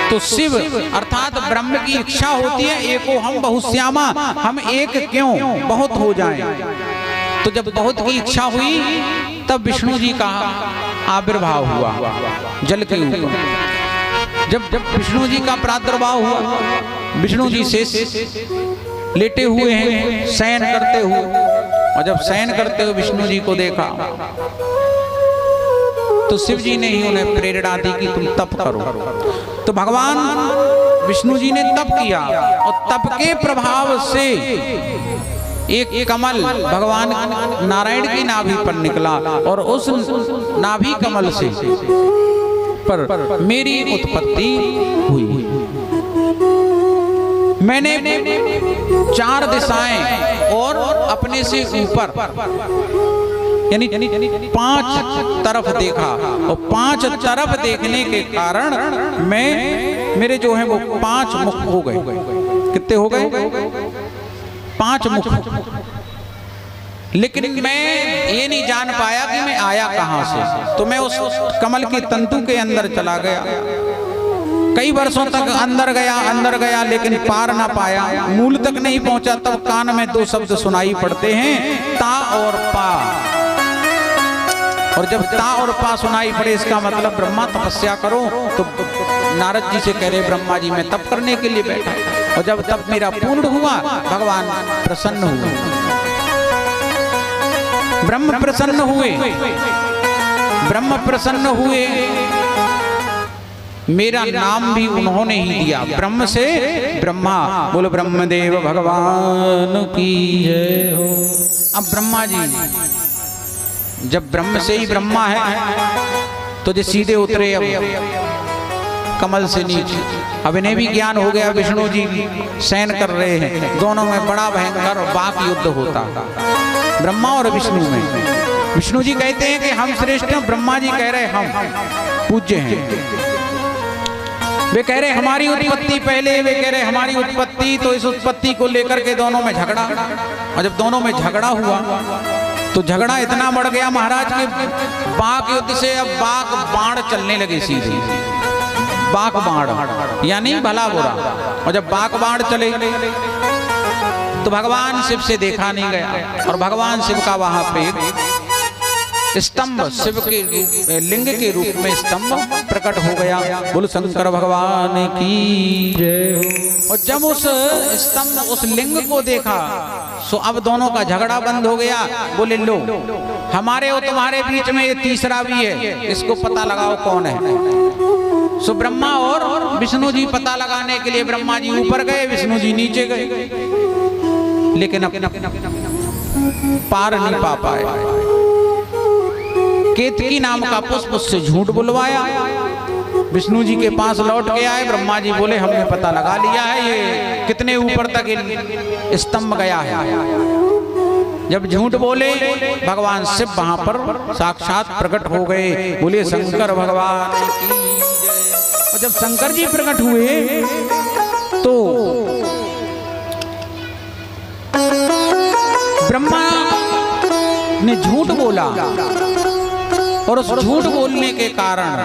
तो शिव अर्थात ब्रह्म की इच्छा होती है एको हम बहुश्यामा, हम एक क्यों बहुत हो जाएं। तो जब बहुत की इच्छा हुई तब विष्णु जी का आविर्भाव हुआ जल के ऊपर। जब विष्णु जी का प्रादुर्भाव हुआ, विष्णु जी शेष लेटे हुए हैं शयन करते हुए, और जब शयन करते हुए विष्णु जी को देखा तो शिव जी ने ही उन्हें प्रेरणा दी कि तुम तप करो। तो भगवान विष्णु जी ने तप किया और तप के प्रभाव से एक कमल भगवान नारायण की नाभि पर निकला, और उस नाभि कमल से पर मेरी उत्पत्ति हुई। मैंने 4 दिशाएं और अपने से ऊपर यानी 5 तरफ देखा, और 5 तरफ देखने के कारण मेरे जो है वो 5 मुख हो गए। कितने हो गए? 5 मुख। लेकिन मैं ये नहीं जान पाया कि मैं आया कहां से। तो मैं उस कमल के तंतु के अंदर चला गया, कई वर्षों तक अंदर गया लेकिन पार ना पाया, मूल तक नहीं पहुंचा। तब कान में 2 शब्द सुनाई पड़ते हैं, ता और पा। और जब ता और पा सुनाई पड़े इसका मतलब ब्रह्मा तपस्या करो। तो नारद जी से कह रहे ब्रह्मा जी मैं तप करने के लिए बैठा, और जब तप मेरा पूर्ण हुआ भगवान प्रसन्न हुए, ब्रह्म प्रसन्न हुए। ब्रह्म प्रसन्न हुए, मेरा नाम भी उन्होंने ही दिया, ब्रह्म से ब्रह्मा। बोलो ब्रह्मदेव भगवान की जय हो। अब ब्रह्मा जी जब ब्रह्म से ही ब्रह्मा है तो जो सीधे उतरे अब कमल से नीचे। अब इन्हें भी ज्ञान हो गया, विष्णु जी शयन कर रहे हैं, दोनों में बड़ा भयंकर वाक युद्ध होता, ब्रह्मा और विष्णु में। विष्णु जी कहते हैं कि हम श्रेष्ठ हैं, ब्रह्मा जी कह रहे हम पूज्य हैं। वे कह रहे हमारी उत्पत्ति पहले, वे कह रहे हमारी उत्पत्ति। तो इस उत्पत्ति को लेकर के दोनों में झगड़ा, और जब दोनों में झगड़ा हुआ तो झगड़ा इतना बढ़ गया महाराज के बाक युद्ध से अब बाक बाण चलने लगे सीधे। बाक बाण यानी भला बुरा। और जब बाक बाण चले तो भगवान शिव से देखा नहीं गया, और भगवान शिव का वहां पे स्तंभ, शिव के लिंग के रूप में स्तंभ प्रकट हो गया। बोल शंकर भगवान की जय हो। और जब उस स्तंभ, उस लिंग को देखा सो अब दोनों का झगड़ा बंद हो गया। बोले लो हमारे और तुम्हारे बीच में ये तीसरा भी है, इसको पता लगाओ कौन है। सो ब्रह्मा और विष्णु जी पता लगाने के लिए ब्रह्मा जी ऊपर गए, विष्णु जी नीचे गए, लेकिन पार नहीं पा पाए। केतकी नाम का पुष्प उससे झूठ बुलवाया। विष्णु जी के पास लौट के आए। ब्रह्मा जी बोले हमने पता लगा लिया है ये कितने ऊपर तक स्तंभ गया है। जब झूठ बोले भगवान शिव वहां पर साक्षात प्रकट हो गए। बोले शंकर भगवान की जय। और जब शंकर जी प्रकट हुए तो ब्रह्मा ने झूठ बोला और उस झूठ बोलने के कारण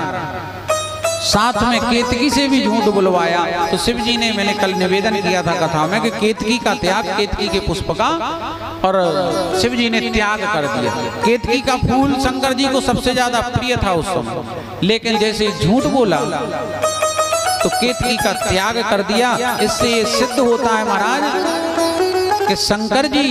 साथ में केतकी से भी झूठ बुलवाया। तो शिव जी ने, मैंने कल निवेदन किया था कथा में कि केतकी का त्याग, केतकी के पुष्प का, और शिव जी ने त्याग कर दिया। केतकी का फूल शंकर जी को सबसे ज्यादा प्रिय था उस समय, लेकिन जैसे झूठ बोला तो केतकी का त्याग कर दिया। इससे ये सिद्ध होता है महाराज कि शंकर जी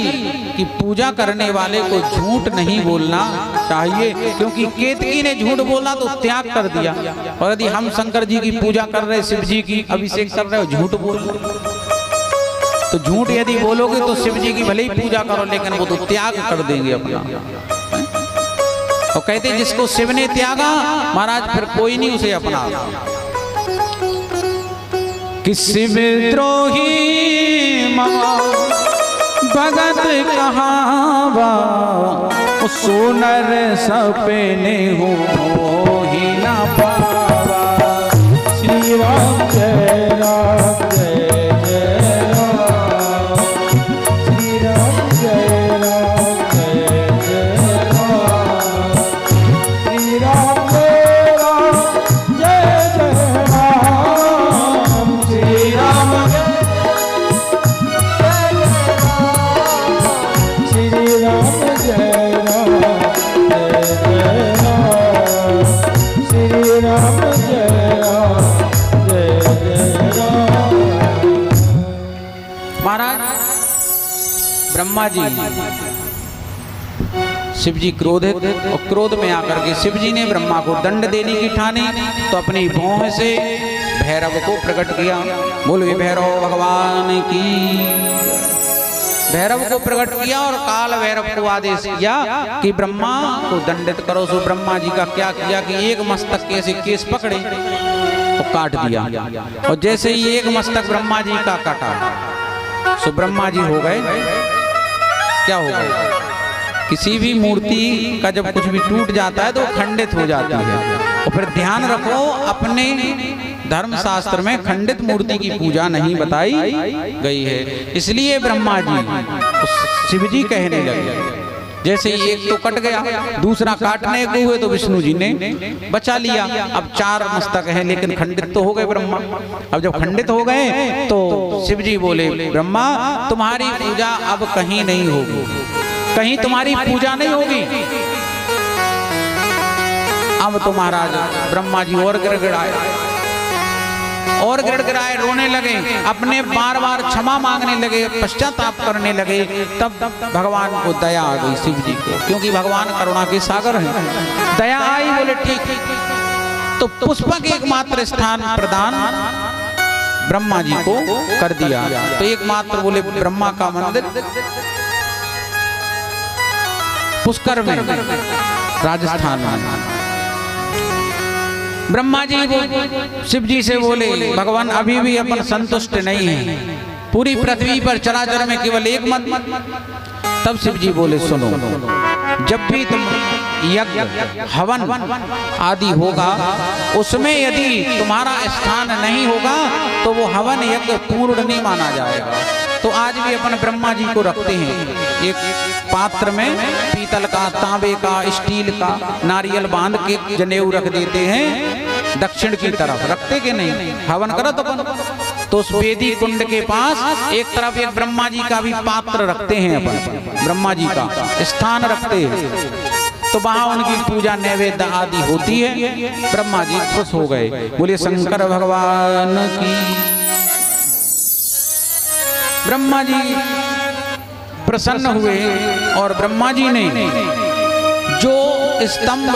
की पूजा करने वाले को झूठ नहीं बोलना चाहिए, क्योंकि केतकी ने झूठ बोला तो त्याग कर दिया। और यदि हम शंकर जी की पूजा कर रहे, शिव जी की अभिषेक कर रहे हो, झूठ बोल तो झूठ यदि बोलोगे तो शिव जी की भले ही पूजा करो, लेकिन वो तो त्याग कर देंगे अपना। और कहते जिसको शिव ने त्यागा महाराज फिर कोई नहीं उसे अपना। कि शिव द्रोही महा भगत कहावा, सोनर सपने हो ही ना पावा। श्री राम जय राम जय जय राम, श्री राम जय राम जय जय राम, श्री राम जय राम जय जय राम, श्री राम महाराज। ब्रह्मा जी, शिव जी क्रोधित, और क्रोध में आकर के शिव जी ने ब्रह्मा को दंड देने की ठानी। तो अपनी भौं से भैरव को प्रकट किया। बोले भैरव भगवान की। भैरव को प्रकट किया और काल भैरव को आदेश किया कि ब्रह्मा को दंडित करो। सो ब्रह्मा जी का क्या किया कि एक मस्तक के ऐसे केस पकड़े और काट दिया। और जैसे ही एक मस्तक ब्रह्मा जी का काटा, सो ब्रह्मा जी हो गए, क्या हो गए? किसी भी मूर्ति का जब कुछ भी टूट जाता है तो खंडित हो जाती है। और फिर ध्यान रखो, अपने धर्म शास्त्र में खंडित मूर्ति की पूजा नहीं बताई गई है। इसलिए ब्रह्मा जी शिव जी कहने लगे, जैसे एक तो कट गया, दूसरा काटने को हुए तो विष्णु जी ने बचा लिया। अब 4 मस्तक हैं, लेकिन खंडित तो हो गए ब्रह्मा। अब जब खंडित हो गए तो शिव जी बोले ब्रह्मा तुम्हारी पूजा अब कहीं नहीं होगी, कहीं तुम्हारी पूजा नहीं होगी। अब तो महाराज ब्रह्मा जी और गिड़गिड़ाए, रोने लगे, अपने बार बार क्षमा मांगने लगे, पश्चाताप करने लगे। तब भगवान को दया आ गई शिव जी को, क्योंकि भगवान करुणा के सागर हैं। दया आई, बोले ठीक। तो पुष्पक एकमात्र स्थान प्रदान ब्रह्मा जी को कर दिया। तो एकमात्र बोले ब्रह्मा का मंदिर पुष्कर में, राजस्थान में। ब्रह्मा जी शिव जी से बोले भगवान अभी भी अपन संतुष्ट नहीं है, पूरी पृथ्वी पर चराचर में केवल एक मत। तब शिव जी बोले सुनो, जब भी तुम यज्ञ हवन आदि होगा, उसमें यदि तुम्हारा स्थान नहीं होगा तो वो हवन यज्ञ पूर्ण नहीं माना जाएगा। तो आज भी अपन ब्रह्मा जी को रखते हैं एक पात्र में, पीतल का, तांबे का, स्टील का, नारियल बांध के जनेऊ रख देते हैं दक्षिण की तरफ, रखते के नहीं, हवन करो तो अपन। तो उस वेदी कुंड के पास एक तरफ एक ब्रह्मा जी का भी पात्र रखते हैं अपन, ब्रह्मा जी का स्थान रखते हैं। तो वहां उनकी पूजा नैवेद्य आदि होती है। ब्रह्मा जी खुश हो गए, बोले शंकर भगवान की। ब्रह्मा जी प्रसन्न हुए और ब्रह्मा जी ने जो स्तंभ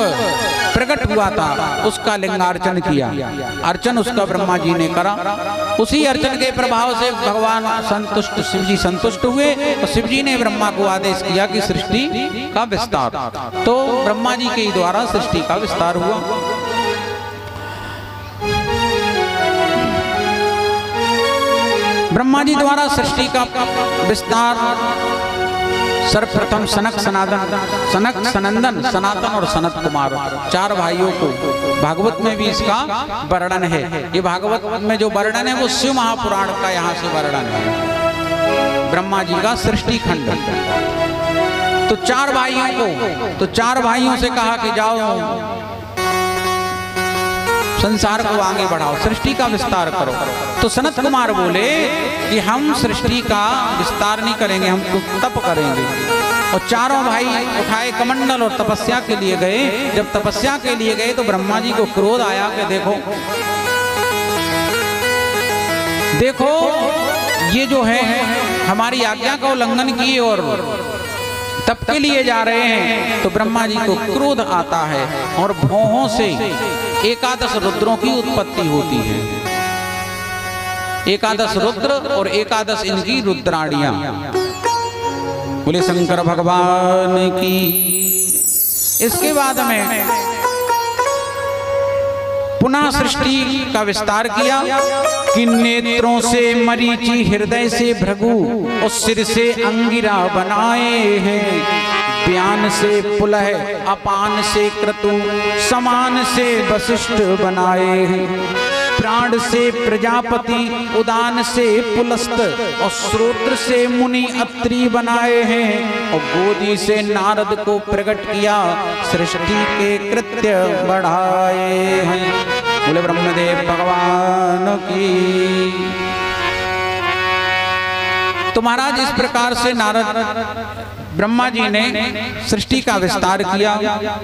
प्रकट हुआ था उसका लिंगार्चन किया। अर्चन उसका ब्रह्मा जी ने करा। उसी अर्चन के प्रभाव से भगवान संतुष्ट, शिव जी संतुष्ट हुए और शिव जी ने ब्रह्मा को आदेश किया कि सृष्टि का विस्तार। तो ब्रह्मा जी के द्वारा सृष्टि का विस्तार हुआ। ब्रह्मा जी द्वारा सृष्टि का विस्तार सर्वप्रथम सनक सनंदन सनातन और सनत कुमार 4 भाइयों को, भागवत में भी इसका वर्णन है। ये भागवत में जो वर्णन है वो शिव महापुराण का यहाँ से वर्णन है, ब्रह्मा जी का सृष्टि खंड। तो 4 भाइयों को, तो 4 भाइयों से कहा कि जाओ संसार को आगे बढ़ाओ, सृष्टि का विस्तार करो। तो सनत कुमार बोले कि हम सृष्टि का विस्तार नहीं करेंगे, हम तो तप करेंगे। और 4 भाई उठाए कमंडल और तपस्या के लिए गए। जब तपस्या के लिए गए तो ब्रह्मा जी को क्रोध आया कि देखो ये जो है हमारी आज्ञा का उल्लंघन किए और तप के लिए जा रहे हैं। तो ब्रह्मा जी को क्रोध आता है और भौहों से 11 रुद्रों की उत्पत्ति होती है। 11 रुद्र और 11 इनकी रुद्राणियां। बोले शंकर भगवान की। इसके बाद में पुनः सृष्टि का विस्तार किया कि नेत्रों से मरीचि, हृदय से भृगु और सिर से अंगिरा बनाए हैं। व्यान से पुलह, अपान से क्रतु, समान से वशिष्ठ बनाए हैं। प्राण से प्रजापति, उदान से पुलस्त और श्रोत्र से मुनि अत्रि बनाए हैं। और गोदी से नारद को प्रकट किया, सृष्टि के कृत्य बढ़ाए हैं। बोले ब्रह्मदेव भगवान की। तो महाराज इस प्रकार से नारद ब्रह्मा जी ने सृष्टि का विस्तार किया।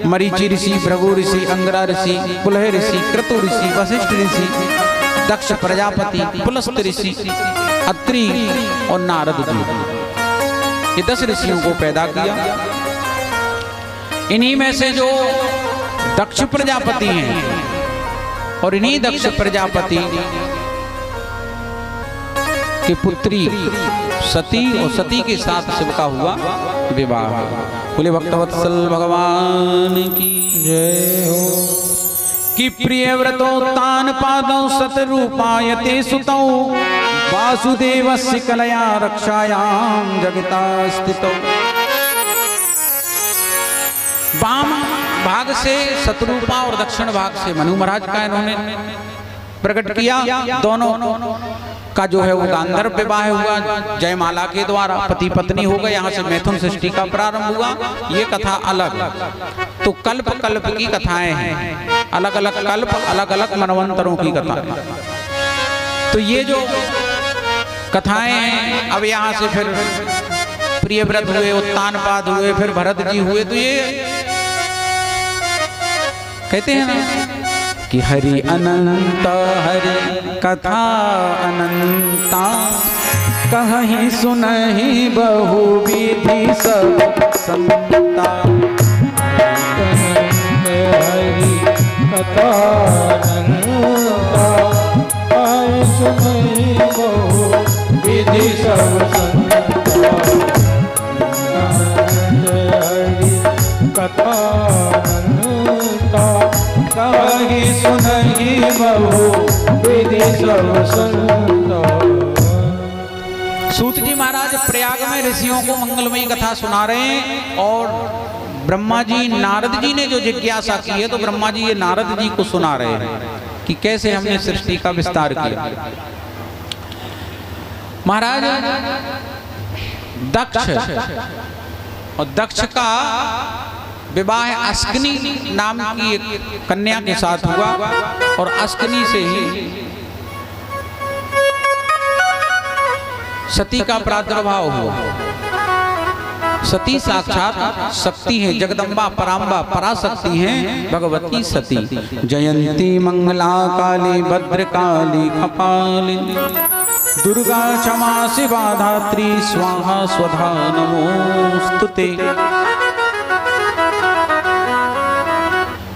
मरीचि ऋषि, भृगु ऋषि, अंगिरा ऋषि, पुलह ऋषि, क्रतु ऋषि, वशिष्ठ ऋषि, दक्ष प्रजापति, पुलस्त ऋषि, अत्रि और नारद जी, ये 10 ऋषियों को पैदा किया। इन्हीं में से जो दक्ष प्रजापति हैं और इन्हीं दक्ष प्रजापति की पुत्री सती और सती के साथ शिव का हुआ विवाह। बोले भक्तवत्सल भगवान की जय हो। कि प्रिय व्रतो तान पादौ सतरूपायते सुतौ, वासुदेवस्य कलया रक्षायां जगता स्थितौ। वाम भाग से शत्रुपा और दक्षिण भाग से मनु महाराज का इन्होंने प्रकट किया। दोनों का जो है वो गांधर्व विवाह हुआ जयमाला के द्वारा, पति पत्नी हो गए। यहाँ से मैथुन सृष्टि का प्रारंभ हुआ। ये कथा अलग। तो कल्प कल्प की कथाएं हैं, अलग अलग कल्प, अलग अलग मनवंतरों की कथाएं। तो ये जो कथाएं हैं, अब यहाँ से फिर प्रियव्रत हुए, उत्तानपाद हुए, फिर भरत जी हुए। तो ये कहते हैं ना कि हरि अनंत हरि कथा अनंता, कहीं सुनहि बहु विधि सब संता। हरि कथा अनंता, कहीं सुनहि बहु विधि सब संता। हरि कथा अनंता, कहीं सुनहि बहु विधि सब संता। सूत जी महाराज प्रयाग में ऋषियों को मंगलमयी कथा सुना रहे हैं। और ब्रह्मा जी, नारद जी ने जो जिज्ञासा की है, तो ब्रह्मा जी ये नारद जी को सुना रहे हैं कि कैसे हमने सृष्टि का विस्तार किया। महाराज दक्ष और दक्ष का विवाह अस्कनी नाम की एक कन्या के साथ हुआ। और अस्कनी से ही सती का प्रादुर्भाव हुआ। सती साक्षात शक्ति है, जगदम्बा पराम्बा पराशक्ति है भगवती सती। जयंती मंगला काली भद्रकाली कपालिनी, दुर्गा क्षमा शिवा धात्री स्वाहा स्वधा नमोस्तुते।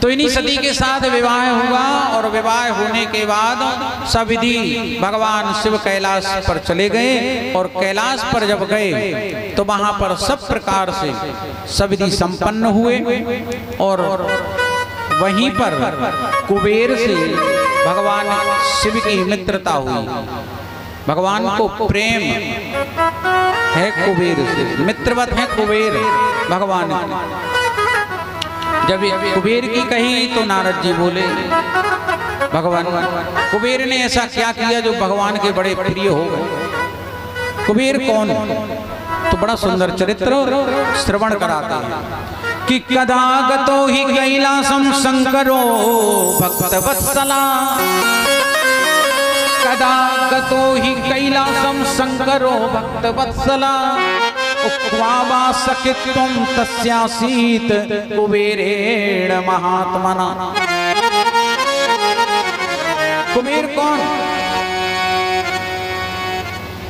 तो इन्हीं सती के साथ विवाह हुआ और विवाह होने के बाद सविधि भगवान शिव कैलाश पर चले गए और कैलाश पर जब गए तो वहां पर सब प्रकार से सविधि संपन्न हुए और वहीं पर कुबेर से भगवान शिव की मित्रता हुई। भगवान को प्रेम है कुबेर से, मित्रवत है कुबेर भगवान। जब कुबेर की कही तो नारद जी बोले भगवान कुबेर ने ऐसा क्या किया जो भगवान के बड़े प्रिय हो गए। कुबेर कौन? तो बड़ा सुंदर चरित्र श्रवण कराते हैं कि कदा गतो ही कैलासम शंकरो भक्तवत्सला, कदा गतो ही कैलासम शंकरो भक्तवत्सला, उक्त्वावासकित्वं तस्यासीत कुबेरेण महात्मना। कुबेर कौन?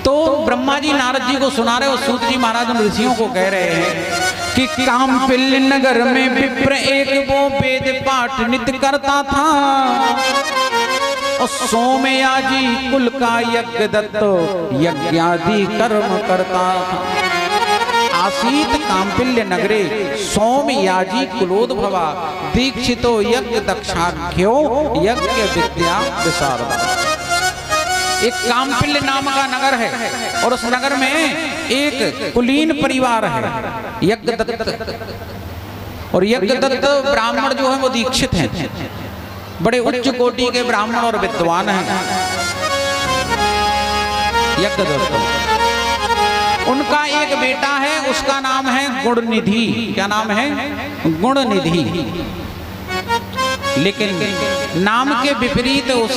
तो ब्रह्मा जी नारद जी को सुना रहे और सूत जी महाराज उन ऋषियों को कह रहे हैं कि कामपिल्य नगर में विप्र एक वो वेद पाठ नित्य करता था और सोमयाजी कुल का यज्ञ दत्तो यज्ञादि कर्म करता था। आसीत कामपिल्य नगरे सोमयाजी कुलोद्भवा दीक्षितो यज्ञ दक्षाख्यो यज्ञ विद्या विशारदा। एक कामपिल्य नाम का नगर है और उस नगर में एक कुलीन परिवार है यज्ञदत्त, और यज्ञदत्त ब्राह्मण जो है वो दीक्षित हैं, बड़े उच्च कोटि के ब्राह्मण और विद्वान हैं यज्ञदत्त। उनका एक बेटा है, उसका नाम है गुणनिधि। क्या नाम है? गुणनिधि। लेकिन नाम के विपरीत उस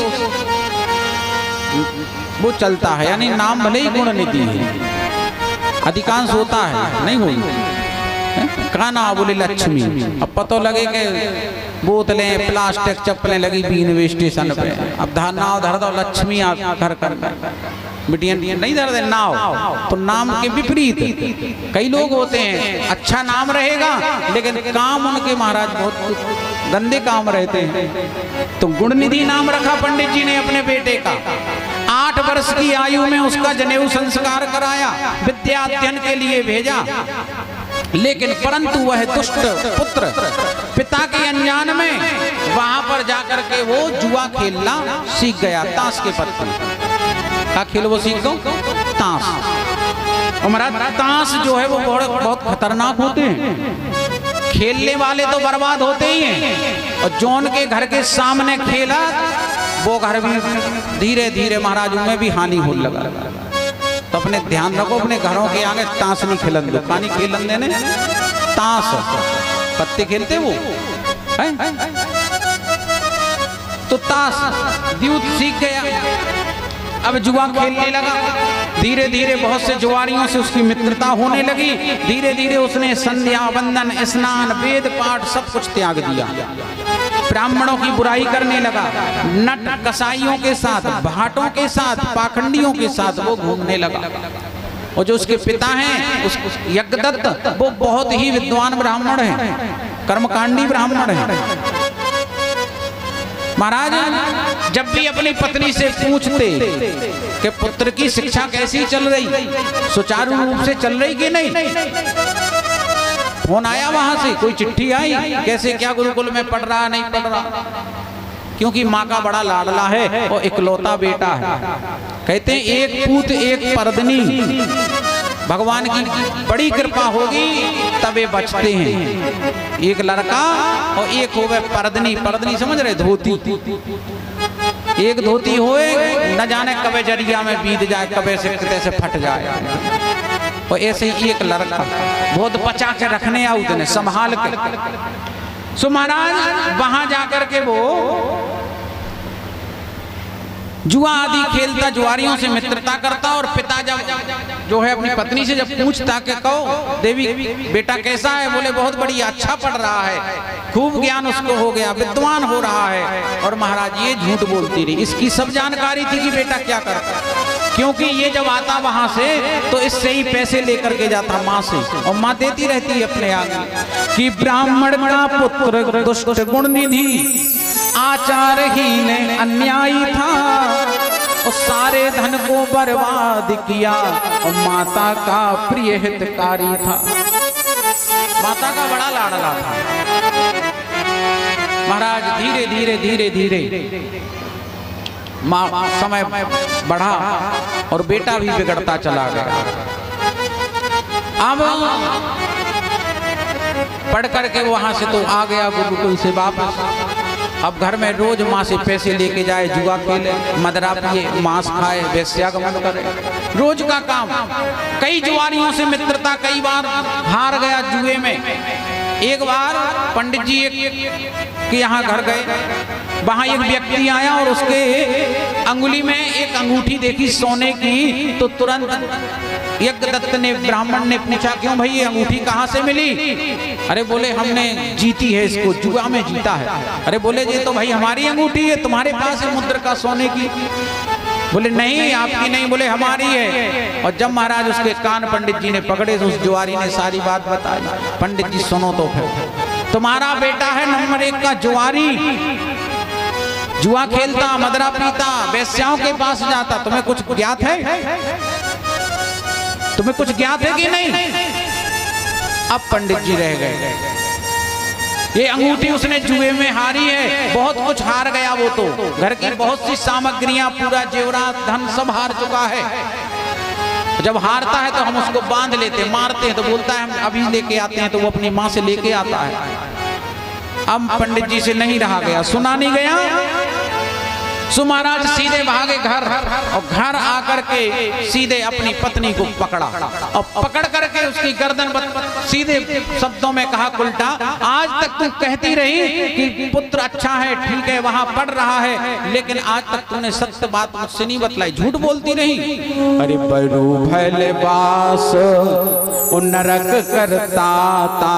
वो चलता है, यानी नाम भले ही गुणनिधि है, अधिकांश होता है नहीं हुई का ना बोले लक्ष्मी। अब पता लगे कि बोतलें प्लास्टिक चप्पलें लगी बीन स्टेशन पे, अब नाव धर दो लक्ष्मी घर कर बिटियां नहीं धर दे नाव, तो नाम के विपरीत कई लोग होते हैं अच्छा नाम रहेगा लेकिन काम उनके महाराज बहुत गंदे काम रहते हैं। तो गुणनिधि नाम रखा पंडित जी ने अपने बेटे का। 8 वर्ष की आयु में उसका जनेऊ संस्कार कराया, विद्या अध्ययन के लिए भेजा, लेकिन परंतु वह दुष्ट पुत्र पिता के अनजान में वहां पर जाकर के वो जुआ खेलना सीख गया। ताश के पत्ते का खेल वो सीख गो, ताश। और महाराज ताश जो है वो बहुत खतरनाक होते हैं, खेलने वाले तो बर्बाद होते ही हैं और जौन के घर के सामने खेला वो घर भी धीरे धीरे महाराज उनमें भी हानि होने लगा। तो अपने ध्यान रखो, अपने घरों के आगे ताश नहीं खेलन दो, पानी खेलन देने ताश पत्ते खेलते वो है? तो ताश द्यूत सीख गया, अब जुआ खेलने लगा। धीरे धीरे बहुत से जुआरियों से उसकी मित्रता होने लगी। धीरे धीरे उसने संध्या वंदन स्नान वेद पाठ सब कुछ त्याग दिया, ब्राह्मणों की बुराई करने लगा, नट कसाईयों के साथ, भाटों के साथ, पाखंडियों के साथ वो घूमने लगा। और जो उसके पिता हैं उस यज्ञदत्त, वो बहुत ही विद्वान ब्राह्मण हैं, कर्मकांडी ब्राह्मण हैं। महाराज जब भी अपनी पत्नी से पूछते कि पुत्र की शिक्षा कैसी चल रही, सुचारू रूप से चल रही कि नहीं, फोन आया वहां से, कोई चिट्ठी आई, कैसे क्या गुरुकुल में पढ़ रहा नहीं पढ़ रहा, क्योंकि माँ का बड़ा लाडला है और इकलौता बेटा है। कहते हैं एक पूत एक परदनी, भगवान की बड़ी कृपा होगी तब ये बचते हैं। एक लड़का और एक हो गए परदनी। परदनी समझ रहे? धोती। एक धोती होए न जाने कबे जरिया में बीत जाए, कबे से कैसे फट जाए, और ऐसे ही एक लड़का बहुत बचा के रखने आउत ने संभाल के। सो महाराज वहां जाकर के वो जुआ आदि खेलता, जुआरियों से मित्रता करता, और पिता जब जो है अपनी पत्नी से जब पूछता कि कहो देवी बेटा कैसा है, बोले बहुत बढ़िया, अच्छा पढ़ रहा है, खूब ज्ञान उसको हो गया, विद्वान हो रहा है। और महाराज ये झूठ बोलती रही, इसकी सब जानकारी थी कि बेटा क्या करता है, क्योंकि ये जब आता वहां से तो इससे ही पैसे लेकर के जाता माँ से, और माँ देती रहती है अपने आगे कि ब्राह्मण का पुत्र दुष्ट गुण निधि, आचारहीन अन्यायी था, और सारे धन को बर्बाद किया, और माता का प्रिय हितकारी था। माता का बड़ा लाडला था। महाराज धीरे धीरे धीरे धीरे माँ समय बढ़ा और बेटा भी बिगड़ता चला गया। अब पढ़ करके वहां से तो आ गया गुरुकुल से वापस। अब घर में रोज माँ से पैसे लेके जाए, जुआ खेले, मदरा पिए, मांस खाए, वेश्यागमन करे, रोज का काम। कई जुआरियों से मित्रता, कई बार हार गया जुए में। एक बार पंडित जी के यहाँ घर गए, वहां एक व्यक्ति आया और उसके अंगुली में एक अंगूठी देखी सोने की, तो तुरंत यज्ञदत्त ने, ब्राह्मण ने पूछा क्यों भाई ये अंगूठी कहाँ से मिली? अरे बोले हमने जीती है इसको, जुआ में जीता है। अरे बोले ये तो भाई हमारी अंगूठी है, तुम्हारे पास है मुद्रिका सोने की? बोले नहीं आपकी नहीं, बोले हमारी है। और जब महाराज उसके कान पंडित जी ने पकड़े तो उस जुआरी ने सारी बात बताई। पंडित जी सुनो तो फिर, तुम्हारा बेटा है नंबर 1 का जुआरी, जुआ खेलता, मदरा पीता, वेश्याओं के पास जाता। तुम्हें कुछ ज्ञात है? तुम्हें कुछ ज्ञात है कि नहीं? अब पंडित जी रह गए। ये अंगूठी उसने जुए में हारी है, बहुत कुछ हार गया वो तो, घर की बहुत सी सामग्रियां, पूरा जेवरात, धन सब हार चुका है। जब हारता है तो हम उसको बांध लेते, मारते हैं, तो बोलता है हम अभी लेके आते हैं, तो वो अपनी माँ से लेके आता है। अब पंडित जी से नहीं रहा गया, सुना नहीं गया, सो महाराज सीधे भागे घर, और घर आकर के सीधे अपनी पत्नी को पकड़ा, और पकड़ करके उसकी गर्दन सीधे शब्दों में कहा उल्टा, आज तक तू कहती रही कि पुत्र अच्छा है, ठीक है, वहां पढ़ रहा है, लेकिन आज तक तूने सत्य बात मुझसे नहीं बतलाई, झूठ बोलती रही। अरे बरू भले बास ओ नरक करता ता,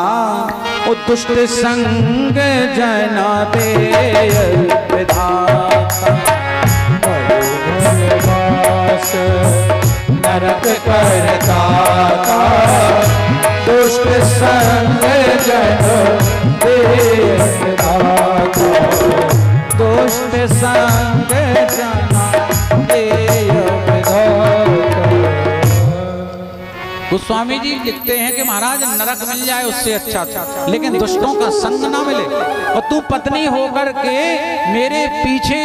ओ दुष्ट संग जना दे विधाता, नरक करता था, दुष्ट संग जन देता, दुष्ट संग जना देता। गोस्वामी जी लिखते हैं कि महाराज नरक मिल जाए उससे अच्छा था, लेकिन दुष्टों का संग ना मिले, और तू पत्नी होकर के मेरे पीछे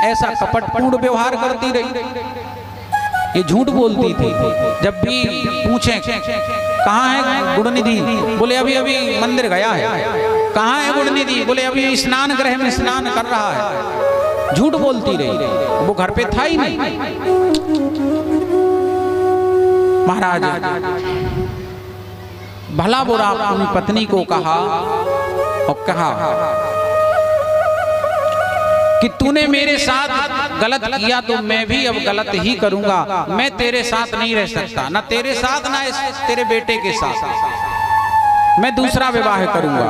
ऐसा कपटपूर्ण व्यवहार करती रही। ये झूठ बोलती थी। जब भी पूछे कहाँ है गुणनिधि, बोले अभी अभी मंदिर गया है। कहाँ है गुणनिधि, बोले अभी स्नान गृह में स्नान कर रहा है। झूठ बोलती रही, वो घर पे था ही नहीं। महाराज भला बुरा अपनी पत्नी को कहा, और कहा कि तूने मेरे साथ गलत किया तो मैं भी अब गलत ही करूंगा। मैं तेरे साथ नहीं रह सकता, ना तेरे साथ ना तेरे बेटे के साथ। मैं दूसरा विवाह करूंगा,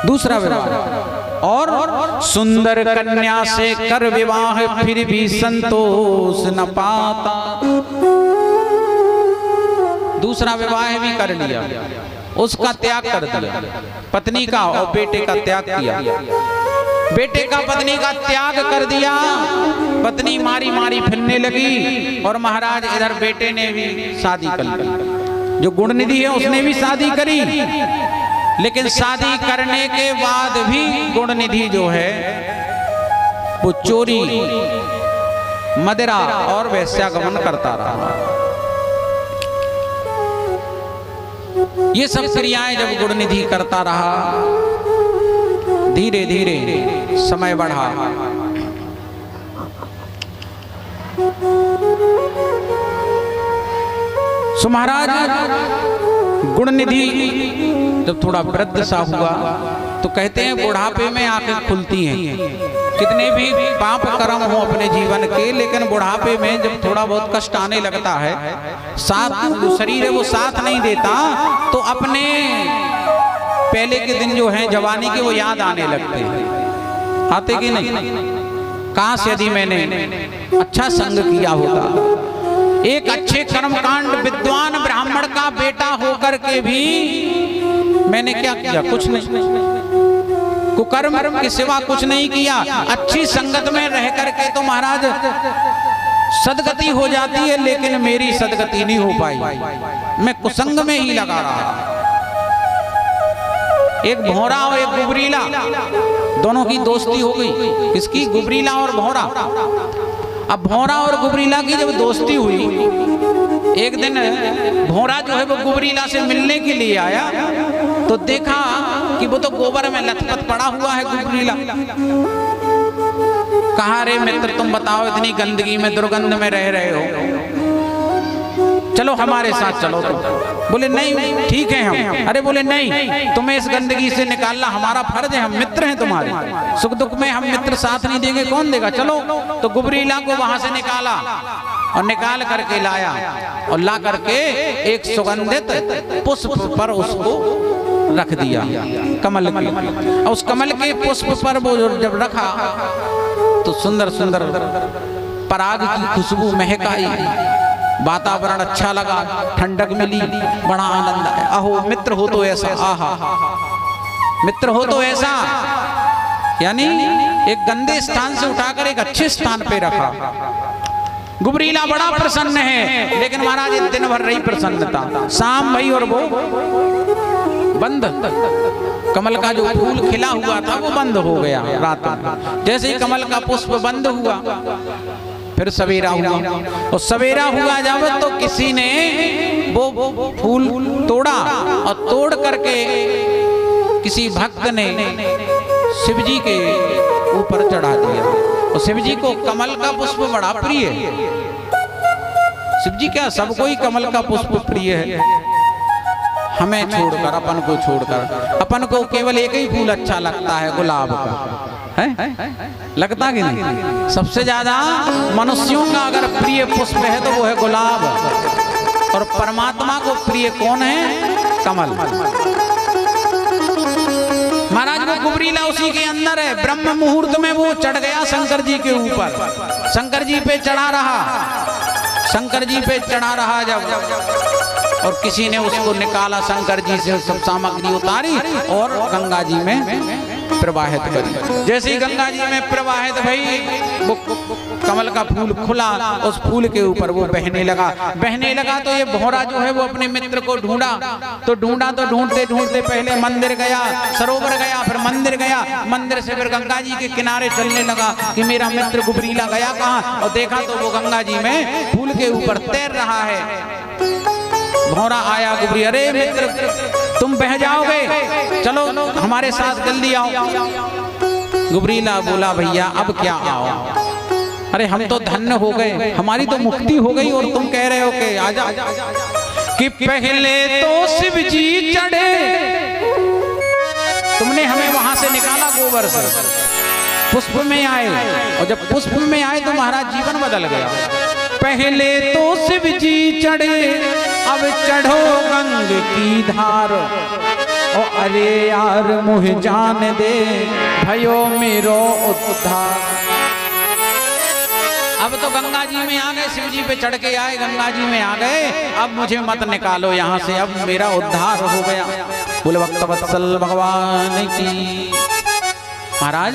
दूसरा विवाह। और सुंदर कन्या से कर विवाह, फिर भी संतोष न पाता। दूसरा विवाह भी कर लिया, उसका त्याग कर दिया, पत्नी का और बेटे का त्याग किया। बेटे का पत्नी का त्याग कर दिया, पत्नी मारी मारी फिरने लगी, और महाराज इधर बेटे ने भी शादी कर ली। जो गुणनिधि है उसने भी शादी करी, लेकिन शादी करने के बाद भी गुणनिधि जो है वो चोरी, मदिरा और वेश्यागमन करता रहा। ये सब क्रियाएं जब गुणनिधि करता रहा, धीरे धीरे समय बढ़ा। सो महाराज गुणनिधि जब थोड़ा वृद्ध सा हुआ तो कहते हैं बुढ़ापे में आंखें खुलती हैं। कितने भी पाप कर्म हो अपने जीवन के, लेकिन बुढ़ापे में जब थोड़ा बहुत कष्ट आने लगता है, साथ जो शरीर है वो साथ नहीं देता, तो अपने पहले के दिन जो हैं जवानी के वो याद आने लगते हैं। आते कि नहीं? काश यदि मैंने अच्छा संग किया होता, एक अच्छे कर्मकांड विद्वान ब्राह्मण का बेटा होकर के भी मैंने क्या किया? कुछ नहीं, कुकर्म के सिवा कुछ नहीं किया। अच्छी संगत में रह करके तो महाराज सदगति हो जाती है, लेकिन मेरी सदगति नहीं हो पाई, मैं कुसंग में ही लगा रहा। एक भौरा और एक गुबरीला, दोनों की दोस्ती हो गई। किसकी? गुबरीला और भौरा। अब भौरा और गुबरीला की जब दोस्ती हुई, एक दिन भौरा जो है वो गुबरीला से मिलने के लिए आया, तो देखा कि वो तो गोबर में लथपथ पड़ा हुआ है गुबरीला। कहा, रे मित्र तुम बताओ, इतनी गंदगी में दुर्गंध में रह रहे हो, चलो हमारे साथ चलो। तुम बोले नहीं ठीक है हम। अरे बोले नहीं, तुम्हें इस गंदगी से निकालना हमारा फर्ज है, हम मित्र हैं तुम्हारे, सुख दुख में हम मित्र साथ नहीं देंगे, कौन देगा, चलो। तो गुबरीला को वहां से निकाला और निकाल करके लाया, और ला करके एक सुगंधित पुष्प पर उसको रख दिया, कमल के। और उस कमल के पुष्प पर वो जब रखा तो सुंदर सुंदर पराग की खुशबू महक आई, वातावरण अच्छा लगा, ठंडक मिली, बड़ा आनंद आया। अहो मित्र हो तो ऐसा, आहा मित्र हो तो ऐसा, यानी एक गंदे स्थान से उठाकर एक अच्छे स्थान पे रखा। गुबरीला बड़ा प्रसन्न है, लेकिन महाराज दिन भर रही प्रसन्नता। शाम भई और वो बंद, कमल का जो फूल खिला हुआ था वो बंद हो गया रात में। जैसे ही कमल का पुष्प बंद हुआ, फिर सवेरा हुआ, और सवेरा हुआ जब तो किसी ने वो फूल तोड़ा, और तोड़ करके किसी भक्त ने शिव जी के ऊपर चढ़ा दिया। और शिव जी को कमल का पुष्प बड़ा प्रिय है। शिव जी क्या, सबको ही कमल का पुष्प प्रिय है, हमें छोड़कर, अपन को छोड़कर। अपन को केवल एक ही फूल अच्छा लगता है, गुलाब का, है लगता कि नहीं? सबसे ज्यादा मनुष्यों का अगर प्रिय पुष्प है तो वो है गुलाब, और परमात्मा को प्रिय कौन है? कमल। महाराज वो गुबरीला उसी के अंदर है। ब्रह्म मुहूर्त में वो चढ़ गया शंकर जी के ऊपर, शंकर जी पे चढ़ा रहा, शंकर जी पे चढ़ा रहा जब, और किसी ने उसको निकाला, शंकर जी से सब सामग्री उतारी और गंगा जी में प्रवाहित करी। जैसे ही गंगा जी में प्रवाहित भई, वो कमल का फूल खुला, उस फूल के ऊपर वो बहने लगा। बहने लगा तो ये भौरा जो है वो अपने मित्र को ढूंढा, तो ढूंढते ढूंढते पहले मंदिर गया, सरोवर गया, फिर मंदिर गया, मंदिर से फिर गंगा जी के किनारे चलने लगा कि मेरा मित्र गुबरीला गया कहाँ, और देखा तो वो गंगा जी में फूल के ऊपर तैर रहा है। भौरा आया, गुबरी, अरे मित्र तुम बह जाओगे, चलो हमारे साथ जल्दी आओ। गुबरीला बोला, भैया अब क्या आओ, अरे हम तो धन्य हो गए, हमारी तो मुक्ति हो गई, और तुम कह रहे हो कि आजा। कि पहले तो शिव जी चढ़े, तुमने हमें वहां से निकाला गोबर से, पुष्प में आए, और जब पुष्प में आए तो महाराज जीवन बदल गया। पहले तो शिव जी चढ़े, अब चढ़ो गंग की धार, ओ अरे यार मुझे जान दे, भयो मेरो उद्धार। अब तो गंगा जी में आ गए, शिव जी पे चढ़ के आए, गंगा जी में आ गए, अब मुझे मत निकालो यहाँ से, अब मेरा उद्धार हो गया। बोले भक्तवत्सल भगवान की। महाराज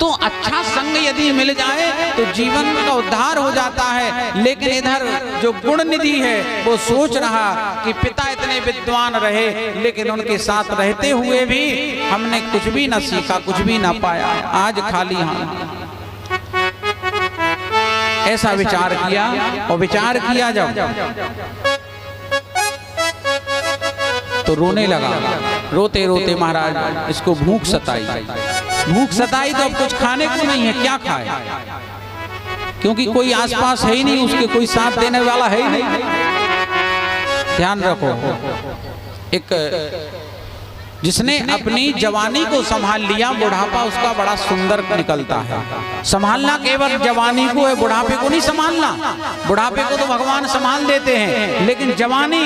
तो अच्छा संग यदि मिल जाए तो जीवन का उद्धार हो जाता है, लेकिन इधर जो गुण निधि है वो सोच रहा कि पिता इतने विद्वान रहे, लेकिन उनके साथ रहते हुए भी हमने कुछ भी न सीखा, कुछ भी न पाया, आज खाली हाथ। ऐसा विचार किया, और विचार किया जब तो रोने लगा। रोते रोते महाराज इसको भूख सताई, भूख सताई तो अब कुछ खाने को नहीं है, क्या खाए, क्योंकि कोई आसपास है ही नहीं, उसके कोई साथ देने वाला है ही नहीं। ध्यान रखो, एक जिसने अपनी जवानी को संभाल लिया, बुढ़ापा उसका बड़ा सुंदर निकलता है। संभालना केवल जवानी को है, बुढ़ापे को नहीं संभालना। बुढ़ापे को तो भगवान संभाल देते हैं, लेकिन जवानी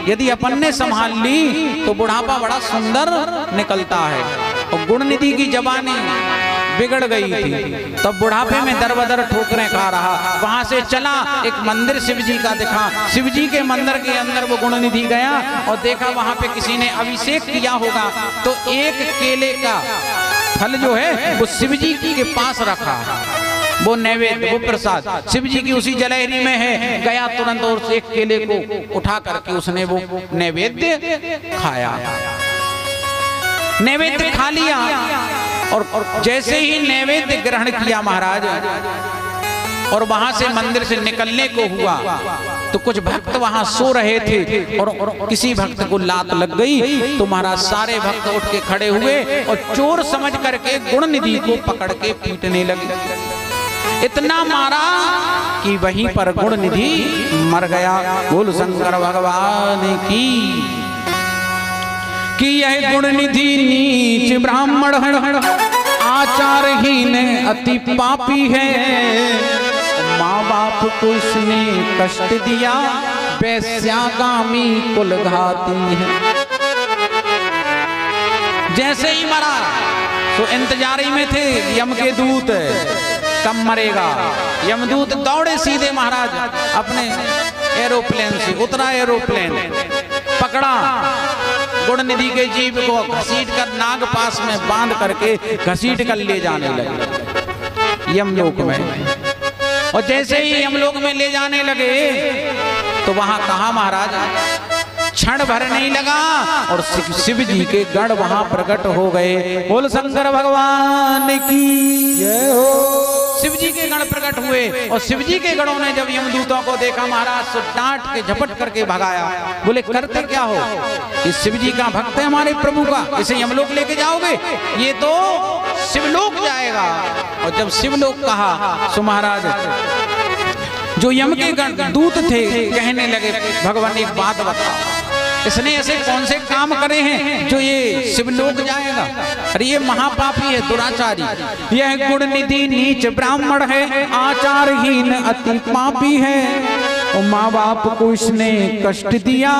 यदि अपन ने संभाल ली तो बुढ़ापा बड़ा सुंदर निकलता है। और गुण निधि की जवानी, बिगड़ गई थी। तब बुढ़ापे में दर बदर ठोकरें खा रहा। वहां से चला, एक मंदिर शिव जी का दिखा। शिव जी के मंदिर के अंदर वो गुण निधि गया और देखा वहां पे किसी ने अभिषेक किया होगा, तो एक केले का फल जो है वो शिव जी के पास रखा, वो नैवेद्य, वो प्रसाद शिव जी की उसी जलहरी में है। गया तुरंत और एक केले को उठा करके उसने वो नैवेद्य खाया, नैवेद्य खा लिया। और जैसे ही नैवेद्य ग्रहण किया महाराज, और वहां से मंदिर से निकलने को हुआ तो कुछ भक्त वहां सो रहे थे और किसी भक्त को लात लग गई। तो महाराज सारे भक्त उठ के खड़े हुए और चोर समझ करके गुण निधि को पकड़ के पीटने लगे। इतना मारा कि वहीं पर गुण निधि मर गया। बोल शंकर भगवान की कि यह गुण निधि नीच ब्राह्मण आचारहीन अति पापी है, माँ बाप को इसने कष्ट दिया, वैश्यागामी कुल घाती है। जैसे ही मरा तो इंतजारी में थे यम के दूत, कब मरेगा। यमदूत दौड़े सीधे महाराज अपने एरोप्लेन से, उतरा एरोप्लेन, पकड़ा गुण निधि के जीव को, घसीट कर नाग पास में बांध करके घसीट कर ले जाने लगे यमलोक में। और जैसे ही यमलोक में ले जाने लगे तो वहां कहा महाराज, क्षण भर नहीं लगा और शिव जी के गण वहां प्रकट हो गए। बोल शंकर भगवान की जय हो। शिव जी के गण प्रकट हुए और शिव जी के गणों ने जब यमदूतों को देखा महाराज तो डांट के झपट करके भगाया। बोले करते क्या हो, इस शिव जी का भक्त है हमारे प्रभु का, इसे यमलोक लेके जाओगे, ये तो शिवलोक जाएगा। और जब शिवलोक कहा सो महाराज जो यम के गण दूत थे कहने लगे, भगवान एक बात बताओ, इसने ऐसे कौन से काम करे हैं जो ये शिवलोक जाएगा? अरे ये महापापी है, दुराचारी, यह गुण निधि नीच ब्राह्मण है, आचारहीन अति पापी है, और माँ बाप को इसने कष्ट दिया,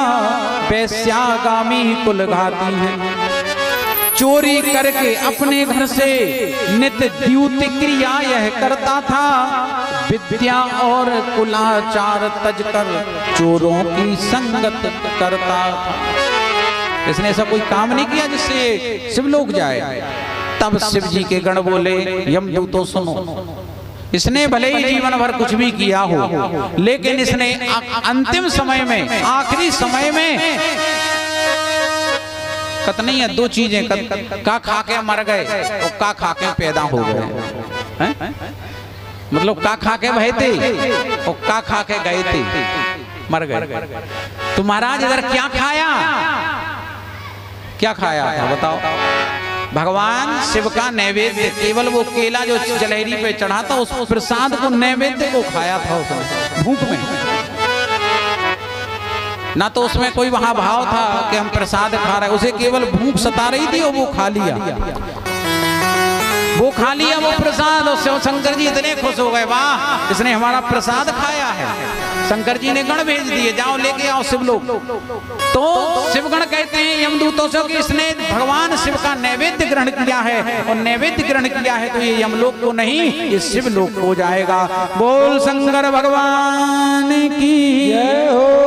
वैश्यागामी कुल घाती है। चोरी करके अपने घर से नित्य द्यूत क्रिया यह करता था, विद्या और कुलाचार तज कर चोरों की संगत करता था। इसने ऐसा कोई काम नहीं किया जिससे शिवलोक जाए। तब शिव जी के गण बोले, यमदूतों सुनो, इसने भले ही जीवन भर कुछ भी किया हो, लेकिन इसने अंतिम समय में, आखिरी समय में कतनी है दो चीजें, का खा के मर गए और का खा के पैदा हो गए। मतलब का खा के बहे थे और का खा के गए थे, मर गए। तो महाराज इधर क्या खाया, क्या खाया था बताओ? भगवान शिव का नैवेद्य, केवल वो केला जो जलहरी पे चढ़ा था उस प्रसाद को, नैवेद्य को खाया था उसने भूख में। ना तो उसमें कोई वहां भाव था कि हम प्रसाद खा रहे हैं, उसे केवल भूख सता रही थी और वो खा लिया, वो खा लिया वो प्रसाद। और शिव शंकर जी इतने खुश हो गए, वाह इसने हमारा प्रसाद खाया है। शंकर जी ने गण भेज दिए, जाओ लेके आओ शिवलोक। तो शिवगण कहते हैं यमदूतों से कि इसने भगवान शिव का नैवेद्य ग्रहण किया है, और नैवेद्य ग्रहण किया है तो ये यमलोक को नहीं, ये शिवलोक हो जाएगा। बोल शंकर भगवान की जय हो।